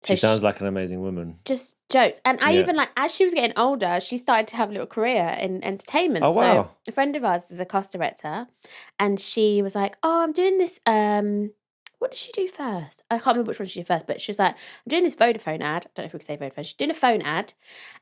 So She she sounds like an amazing woman. just jokes. And I Yeah. even like as she was getting older, she started to have a little career in entertainment. Oh, So wow. a friend of ours is a cost director and she was like, "Oh, I'm doing this what did she do first? I can't remember which one she did first, but she was like, I'm doing this Vodafone ad. I don't know if we could say Vodafone. She's doing a phone ad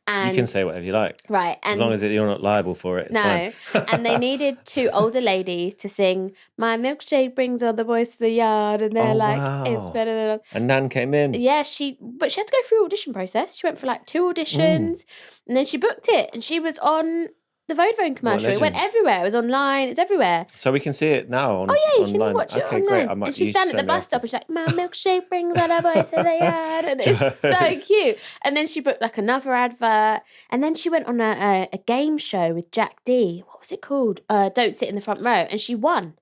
You can and say whatever you like. right, As long and as you're not liable for it, it's fine. no. And they needed two older ladies to sing, "My milkshake brings all the boys to the yard," and they're Oh, like, "It's wow. better than." And Nan came in. Yeah, but she had to go through audition process. She went for like 2 Mm. auditions, and then she booked it, and she was on the Vodafone What a commercial. It went legend. everywhere. It was online. It's everywhere. So we can see it now Oh yeah, you can online. watch it Okay, great. online. I And might she's use standing so at the many bus stop, and actors. she's like, "My milkshake brings all the boys to the yard," and it's so Jokes. cute. And then she booked like another advert, and then she went on a game show with Jack D. What was it called? Don't Sit in the Front Row, and she won.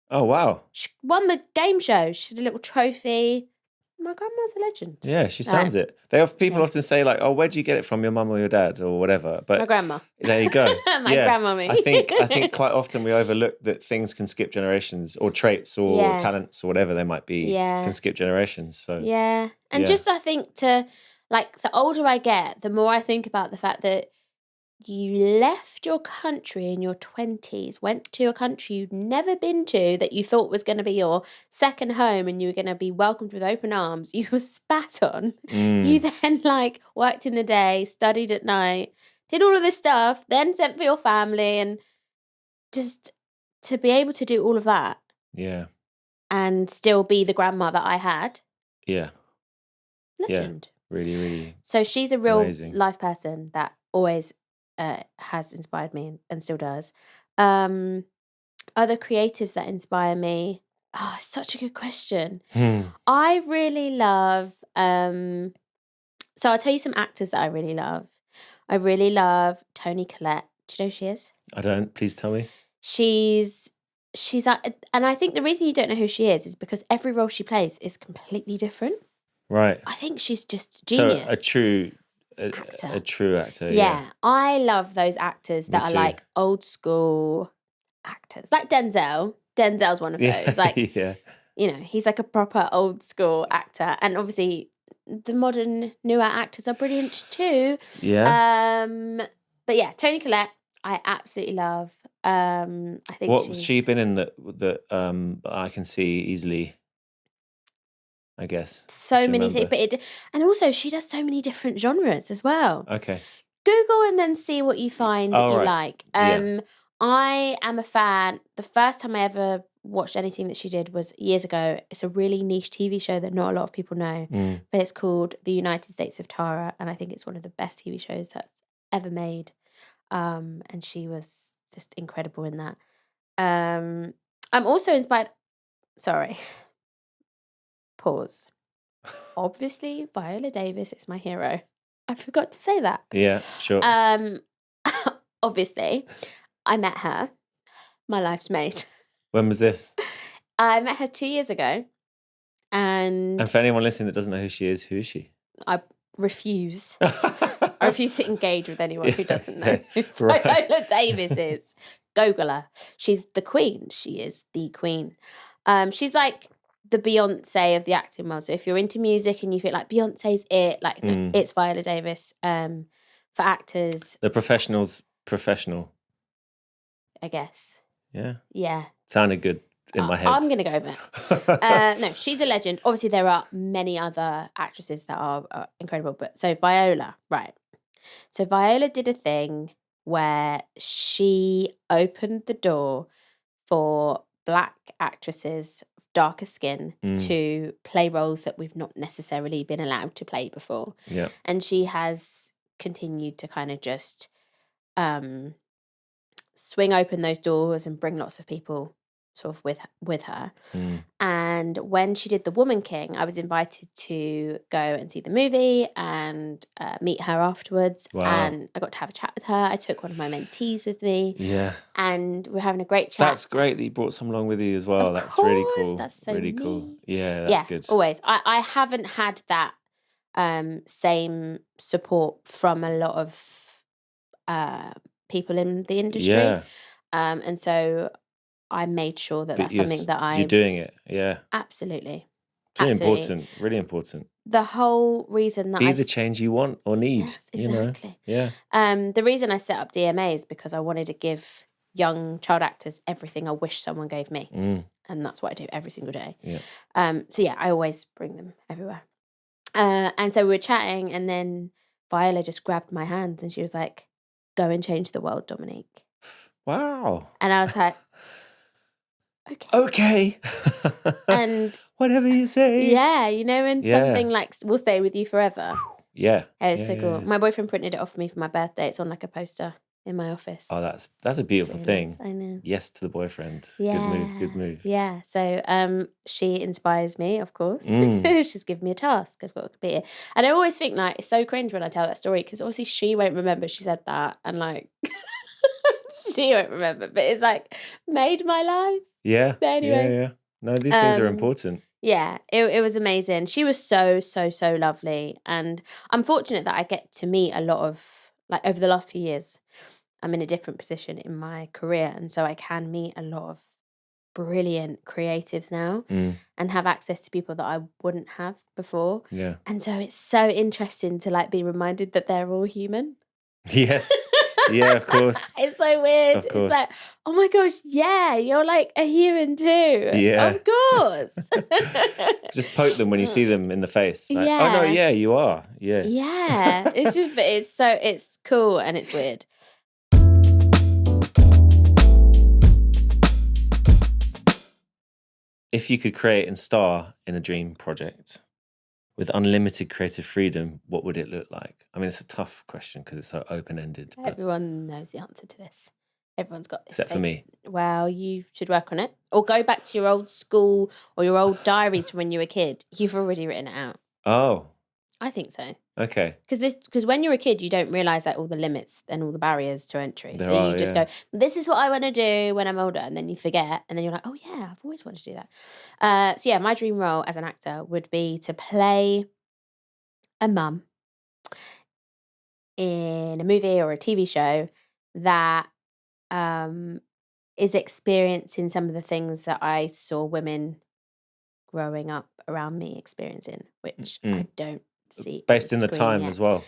Oh, wow. She won the game show. She had a little trophy. My grandma's a legend. Yeah, she Right. sounds it. People Yeah. often say like, "Oh, where'd you get it from? Your mum or your dad or whatever?" My But grandma. there you go. My Yeah, grandmummy. I think quite often we overlook that things can skip generations, or traits, or Yeah. talents, or whatever they might be, can Yeah. skip generations. So Yeah. And yeah, just I think to like the older I get, the more I think about the fact that you left your country in your 20s, went to a country you'd never been to that you thought was going to be your second home and you were going to be welcomed with open arms. You were spat on. You mm, then like worked in the day, studied at night, did all of this stuff, then sent for your family and just to be able to do all of that yeah, and still be the grandma that I had, yeah, yeah. legend. Really, really So she's a real amazing. life person that always has inspired me and still does. Um, Other creatives that inspire me. Oh, it's such a good question. Hmm. I really love. So I'll tell you some actors that I really love. I really love Toni Collette. Do you know who she is? I don't. Please tell me. She's she's and I think the reason you don't know who she is because every role she plays is completely different. Right. I think she's just So genius a actor. true actor. Yeah. Yeah, I love those actors Me that are too. like old school actors, like Denzel. Denzel's one of Yeah. those. Like, Yeah. he's like a proper old school actor, and obviously the modern newer actors are brilliant too. Yeah. Um, but yeah, Toni Collette, I absolutely love. I think What was she she's been in that I can see easily? I guess. so Do you many things, remember? and also she does so many different genres as well. Okay. Google and then see what you find that Oh, you right. like. Yeah. I am a fan. The first time I ever watched anything that she did was years ago. It's a really niche TV show that not a lot of people know, Mm. but it's called The United States of Tara, and I think it's one of the best TV shows that's ever made. And she was just incredible in that. I'm also inspired. Sorry, pause. Obviously, Viola Davis is my hero. I forgot to say that. Yeah, sure. Obviously, I met her. My life's mate. When was this? I met her 2 years ago, And and for anyone listening that doesn't know who is she? I refuse. I refuse to engage with anyone who doesn't know who Right. Viola Davis is. Google her. She's the queen. She is the queen. She's like the Beyonce of the acting world. So if you're into music and you feel like Beyonce's it, like no, it's Viola Davis. For actors, The professional's professional. I guess. Yeah. Yeah. Sounded good in my head. I'm going to go with it. No, she's a legend. Obviously, there are many other actresses that are incredible. But so Viola, right. So Viola did a thing where she opened the door for Black actresses of darker skin to play roles that we've not necessarily been allowed to play before. Yeah. And she has continued to kind of just swing open those doors and bring lots of people sort of with her. And when she did The Woman King, I was invited to go and see the movie and meet her afterwards. Wow. And I got to have a chat with her. I took one of my mentees with me. Yeah. And we're having a great chat. That's great that you brought someone along with you as well. Of That's course, really cool. that's so really cool. neat. Yeah, that's good. Always. I haven't had that same support from a lot of people in the industry. Yeah. And so I made sure that But that's something that you're doing it. Yeah. absolutely. It's really Absolutely. important. Really important. The whole reason that Be the change you want or need. Yes, exactly. You know? Yeah. The reason I set up DMA is because I wanted to give young child actors everything I wish someone gave me. And that's what I do every single day. Yeah. So yeah, I always bring them everywhere. And so we were chatting, and then Viola just grabbed my hands and she was like, "Go and change the world, Dominique." Wow. And I was like, okay. And whatever you say. yeah, and something like will stay with you forever. Yeah. It's so cool. My boyfriend printed it off for me for my birthday. It's on like a poster in my office. Oh, that's a beautiful really thing. nice. I know. Yes to the boyfriend. Yeah. Good move. Yeah. So she inspires me, of course. She's given me a task. I've got to complete it. And I always think like it's so cringe when I tell that story because obviously she won't remember she said that and like she won't remember. But it's like made my life. Yeah. But anyway. Yeah. No, these things are important. Yeah, it was amazing. She was so lovely. And I'm fortunate that I get to meet a lot of, like over the last few years, I'm in a different position in my career. And so I can meet a lot of brilliant creatives now and have access to people that I wouldn't have before. Yeah. And so it's so interesting to like be reminded that they're all human. Yes. Yeah, of course. It's so weird. Of course. It's like, oh my gosh, yeah, you're like a human too. Yeah. Of course. Just poke them when you see them in the face. Like, Yeah. Oh no, yeah, you are. Yeah. Yeah. It's just, but it's cool and it's weird. If you could create and star in a dream project with unlimited creative freedom, what would it look like? I mean, it's a tough question because it's so open-ended. But Everyone knows the answer to this. Everyone's got this. except for me. Well, you should work on it. Or go back to your old school or your old diaries from when you were a kid. You've already written it out. Oh, I think so. okay. Because when you're a kid, you don't realise like all the limits and all the barriers to entry. There So are, you just yeah. go, this is what I want to do when I'm older. And then you forget. And then you're like, oh yeah, I've always wanted to do that. So yeah, my dream role as an actor would be to play a mum in a movie or a TV show that is experiencing some of the things that I saw women growing up around me experiencing, which I don't see. Based on in the screen time yet. as well.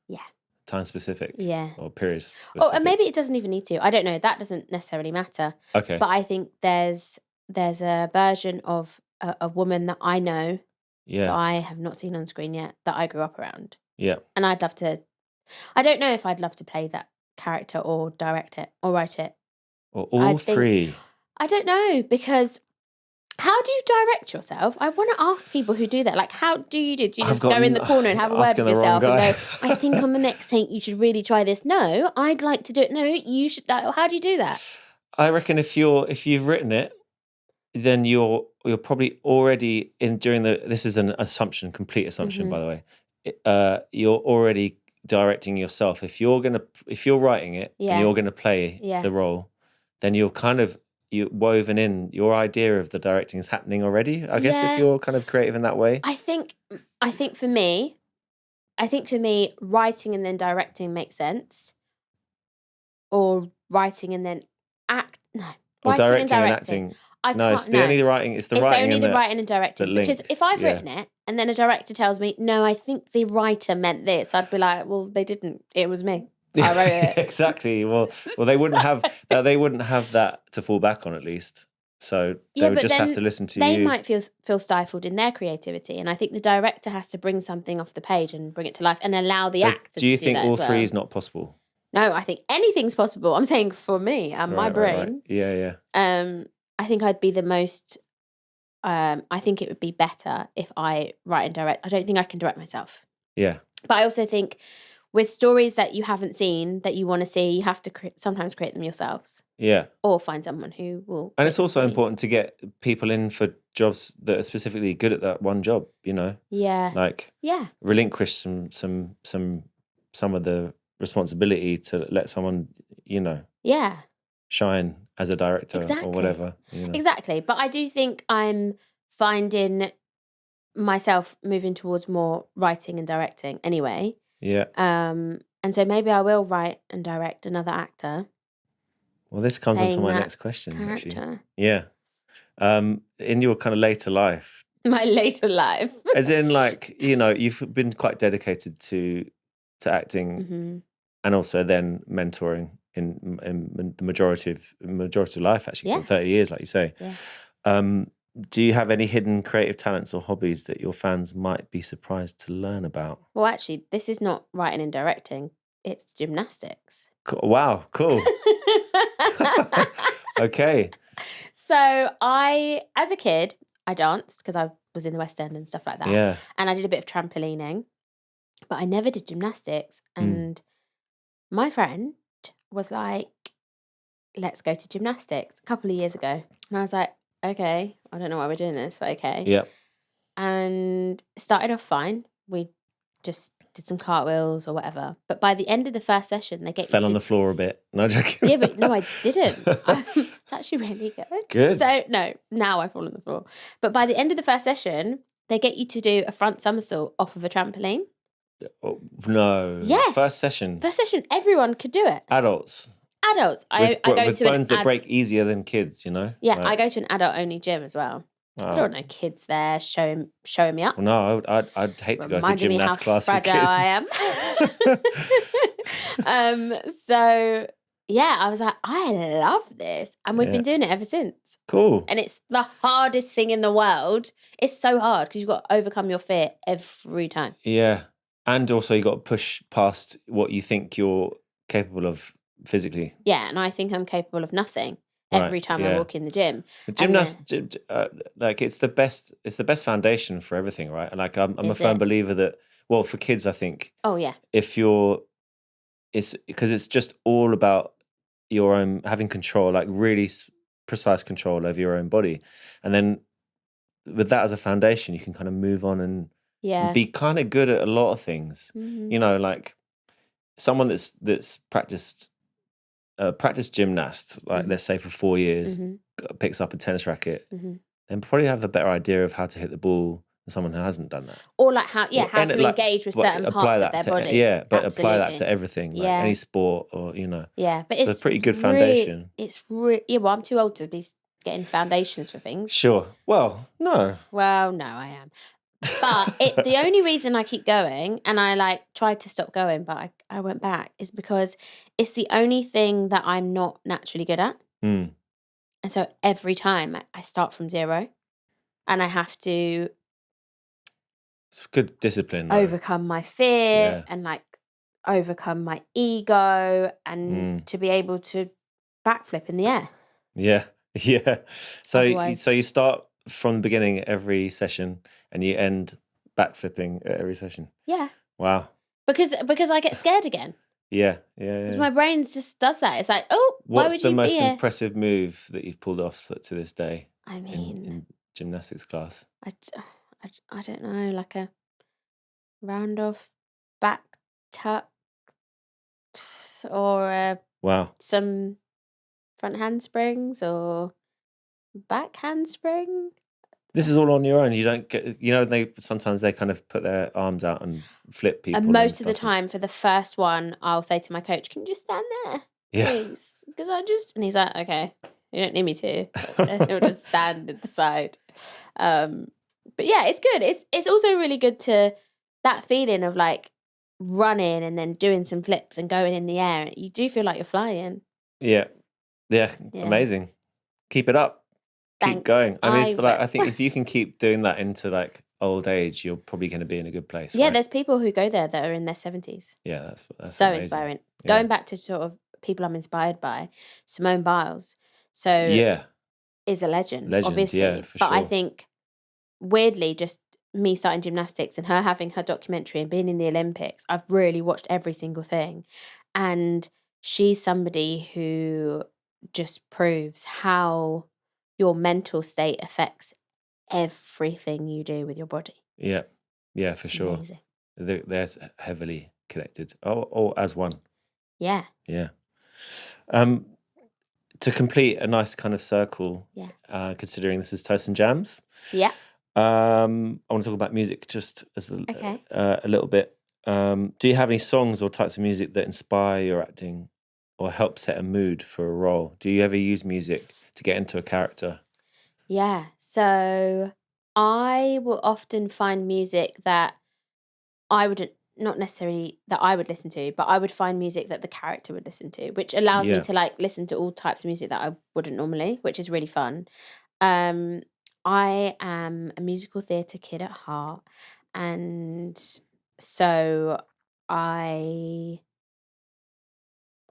Yeah. Time specific. Yeah. Or period specific. Oh, and maybe it doesn't even need to. I don't know. That doesn't necessarily matter. Okay. But I think there's a version of a woman that I know that Yeah. I have not seen on screen yet that I grew up around. Yeah. And I'd love to I don't know if I'd love to play that character or direct it or write it. Or all three? I don't know, because how do you direct yourself? I want to ask people who do that. Like, how do you do? Do you just go in the corner and have a word with yourself and go, I think on the next scene you should really try this? No, I'd like to do it. No, you should. How do you do that? I reckon if you've written it, then you're probably already in during the. This is an assumption, complete assumption, by the way. You're already directing yourself. If you're writing it and you're gonna play the role, then you're woven in. Your idea of the directing is happening already. I guess if you're kind of creative in that way. I think for me, writing and then directing makes sense. Or writing and then Or directing and acting. It's the only writing. It's the writing. It's only the writing and directing. Because if I've written it and then a director tells me, no, I think the writer meant this, I'd be like, well, they didn't. It was me. I wrote it. Exactly. Well, they wouldn't have that to fall back on, at least. So they would just have to listen to you. They might feel stifled in their creativity, and I think the director has to bring something off the page and bring it to life and allow the actor to do that. Do you think all as well. three is not possible? No, I think anything's possible. I'm saying for me and my brain. Right. Yeah. I think I'd be the most. I think it would be better if I write and direct. I don't think I can direct myself. Yeah. But I also think with stories that you haven't seen that you want to see, you have to sometimes create them yourselves. Yeah. Or find someone who will. And it's also important to get people in for jobs that are specifically good at that one job. You know. Yeah. Like. Yeah. Relinquish some of the responsibility to let someone, Yeah. shine as a director or whatever. Exactly. But I do think I'm finding myself moving towards more writing and directing anyway. Yeah. And so maybe I will write and direct another actor. Well, this comes on to my next question, actually. Yeah. In your kind of later life. My later life. As in, like, you've been quite dedicated to acting and also then mentoring in the majority of life, actually, for 30 years, like you say. Yeah. Do you have any hidden creative talents or hobbies that your fans might be surprised to learn about? Well, actually, this is not writing and directing. It's gymnastics. Wow, cool. Okay. So as a kid, I danced because I was in the West End and stuff like that. Yeah. And I did a bit of trampolining, but I never did gymnastics. And my friend was like, let's go to gymnastics a couple of years ago. And I was like, okay, I don't know why we're doing this, but okay. Yep. And it started off fine. We just did some cartwheels or whatever. But by the end of the first session, they fell on the floor a bit. No joking. Yeah, but no, I didn't. It's actually really good. Good. So no, now I fall on the floor. But by the end of the first session, they get you to do a front somersault off of a trampoline. Oh, no. Yes. First session, everyone could do it. Adults. I go with to bones that break easier than kids, Yeah, like, I go to an adult-only gym as well. Oh. I don't know kids there showing me up. Well, no, I'd hate to go to a gymnast class with kids. I am. So yeah, I was like, I love this, and we've been doing it ever since. Cool. And it's the hardest thing in the world. It's so hard because you've got to overcome your fear every time. Yeah, and also you got to push past what you think you're capable of physically. Yeah, and I think I'm capable of nothing every time I walk in the gym. Like it's the best foundation for everything, right? And like I'm a firm believer that, well, for kids, I think. Oh yeah. It's because it's just all about your own having control, like really precise control over your own body, and then with that as a foundation, you can kind of move on and be kind of good at a lot of things. Mm-hmm. Like someone that's practiced gymnast, like let's say for 4 years, picks up a tennis racket, then probably have a better idea of how to hit the ball than someone who hasn't done that. Or like how to engage with certain parts of their body. Yeah, but apply that to everything, like any sport or, Yeah, but it's a pretty good foundation. Well, I'm too old to be getting foundations for things. Sure. Well, no. Well, no, I am. But the only reason I keep going, and I tried to stop going, but I went back, is because it's the only thing that I'm not naturally good at. Mm. And so every time I start from zero, and I have to. It's good discipline. Overcome my fear and overcome my ego and to be able to backflip in the air. Yeah. Yeah. So you Otherwise, start from the beginning every session and you end backflipping at every session. yeah, Wow. because I get scared again. Yeah. Yeah. Because Yeah. my brain just does that. It's like, oh, why What's would the you be most here? impressive move that you've pulled off to this day I in mean, gymnastics class? I don't know, like a round off back tuck or Wow. some front handsprings or back handspring. This is all on your own. You don't get, they sometimes they kind of put their arms out and flip And people and most of the stuff. time, for the first one, I'll say to my coach, "Can you just stand there, Yeah. please?" Because and he's like, "Okay, you don't need me to." He'll just stand at the side. But yeah, it's good. It's also really good to that feeling of like running and then doing some flips and going in the air. You do feel like you're flying. Yeah. Yeah. Yeah. Amazing. Keep it up. Keep Thanks. going. I mean, it's like, I will. think if you can keep doing that into like old age, you're probably going to be in a good place, Yeah, right? there's people who go there that are in their 70s. Yeah, that's So amazing. inspiring. Yeah. Going back to sort of people I'm inspired by, Simone Biles. So Yeah. is a legend, Legend, obviously. yeah, for But I sure. think weirdly, just me starting gymnastics and her having her documentary and being in the Olympics, I've really watched every single thing. And she's somebody who just proves how your mental state affects everything you do with your body. Yeah. Yeah, for It's sure. amazing. They're heavily connected. Oh, as one. Yeah. Yeah. To complete a nice kind of circle, Yeah. considering this is Toast and Jams, Yeah. I want to talk about music just as Okay. a little bit. Do you have any songs or types of music that inspire your acting or help set a mood for a role? Do you ever use music to get into a character? Yeah. So I will often find music that I wouldn't not necessarily that I would listen to, but I would find music that the character would listen to, which allows me Yeah. to like listen to all types of music that I wouldn't normally, which is really fun. Um, I am a musical theatre kid at heart, and so I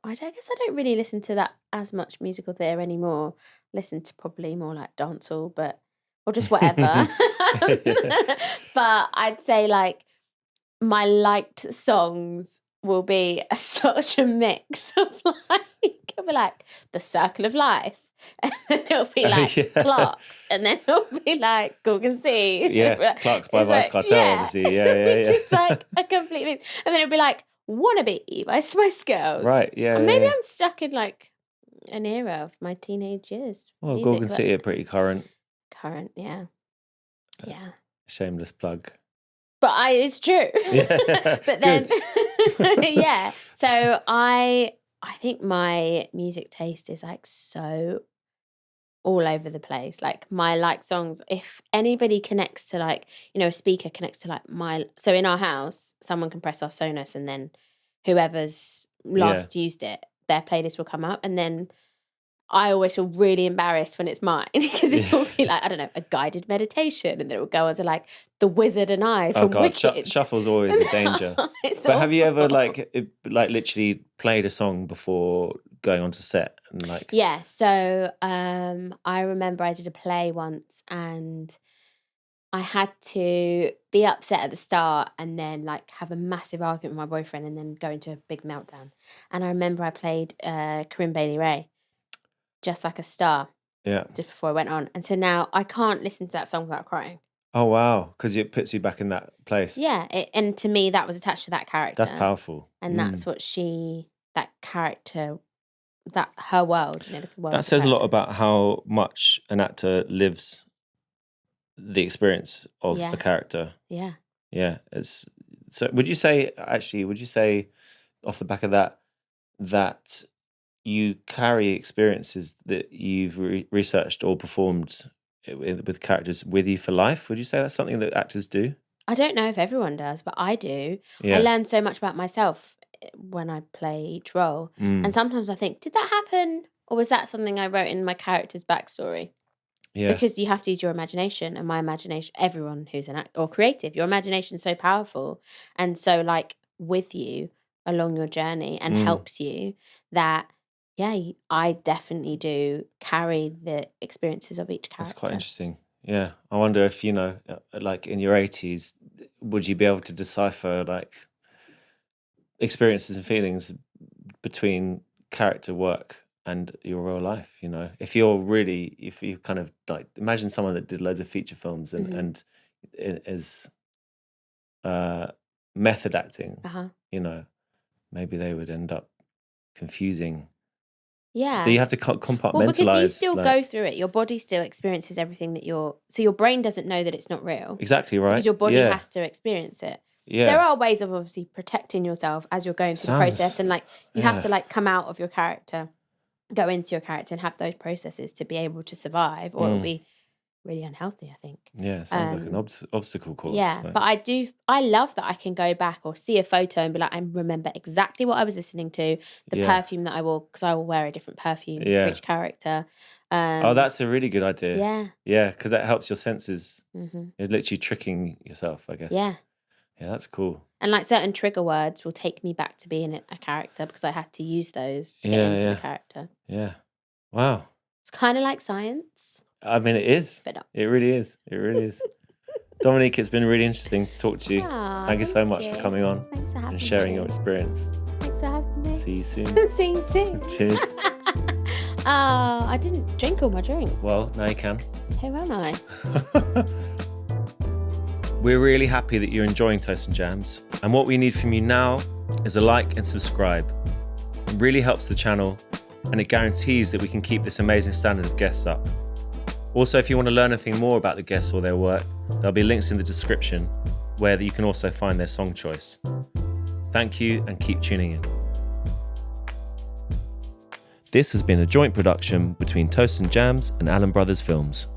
guess I don't really listen to that as much musical theatre anymore. Listen to probably more like dancehall, but or just whatever. But I'd say like my liked songs will be such a mix of it'll be like The Circle of Life, and then it'll be like Yeah. Clarks, and then it'll be like Gorgon Sea. Yeah, Clarks by It's Vibes like, Cartel, yeah, obviously. Yeah, which yeah. is like a complete mix. And then it'll be like Wannabe by Spice Girls. Right, yeah, And yeah, maybe yeah. I'm stuck in like an era of my teenage years. Well, Music, Gorgon City are pretty current. current, yeah. Yeah. Shameless plug. But it's true. Yeah. But then Good. yeah. So I think my music taste is like so all over the place. Like my like songs, if anybody connects to like, a speaker connects to like so in our house, someone can press our Sonos and then whoever's Yeah. last used it, their playlist will come up, and then I always feel really embarrassed when it's mine because it will be like, I don't know, a guided meditation, and then it will go on to like The Wizard and I Oh from God, Wicked. shuffle's always a danger. It's But have you ever awful. like literally played a song before going on to set and like? Yeah, so I remember I did a play once and I had to be upset at the start and then like have a massive argument with my boyfriend and then go into a big meltdown. And I remember I played Corinne Bailey Rae, Just Like a Star, Yeah. just before I went on. And so now I can't listen to that song without crying. Oh wow, because it puts you back in that place. Yeah, and to me that was attached to that character. That's powerful. And that's what that character, that her world, the world. That says a lot about how much an actor lives the experience of a character. Yeah. Yeah. So would you say off the back of that you carry experiences that you've researched or performed with characters with you for life? Would you say that's something that actors do? I don't know if everyone does, but I do. Yeah. I learn so much about myself when I play each role. And sometimes I think, did that happen? Or was that something I wrote in my character's backstory? Yeah. Because you have to use your imagination, and my imagination, everyone who's an actor or creative, your imagination is so powerful. And so like with you, along your journey and helps you, that I definitely do carry the experiences of each That's quite character. interesting. Yeah. I wonder if, like in your 80s, would you be able to decipher like experiences and feelings between character work and your real life? If you kind of like imagine someone that did loads of feature films and is method acting, maybe they would end up confusing. Do Yeah. you have to compartmentalize? Well, because you still go through it. Your body still experiences everything so your brain doesn't know that it's not real. Exactly right. Because your body has to experience it. Yeah. There are ways of obviously protecting yourself as you're going through the process, and like you have to like come out of your character, go into your character, and have those processes to be able to survive, or it'll be really unhealthy, I think. Yeah, sounds like an obstacle course. Yeah, but I love that I can go back or see a photo and be like, I remember exactly what I was listening to, the perfume that I wore, because I will wear a different perfume for each character. That's a really good idea. Yeah. Yeah, because that helps your senses. You're literally tricking yourself, I guess. Yeah. Yeah, that's cool. And like certain trigger words will take me back to being a character because I had to use those to get into the character. Yeah. Wow. It's kind of like science. I mean, it is. But no. It really is. It really is. Dominique, it's been really interesting to talk to you. Thank you so much for coming on and sharing your experience. Thanks for having me. See you soon. See you soon. Cheers. I didn't drink all my drink. Well, now you can. Who am I? We're really happy that you're enjoying Toast and Jams, and what we need from you now is a like and subscribe. It really helps the channel, and it guarantees that we can keep this amazing standard of guests up. Also, if you want to learn anything more about the guests or their work, there'll be links in the description where you can also find their song choice. Thank you, and keep tuning in. This has been a joint production between Toast and Jams and Allen Brothers Films.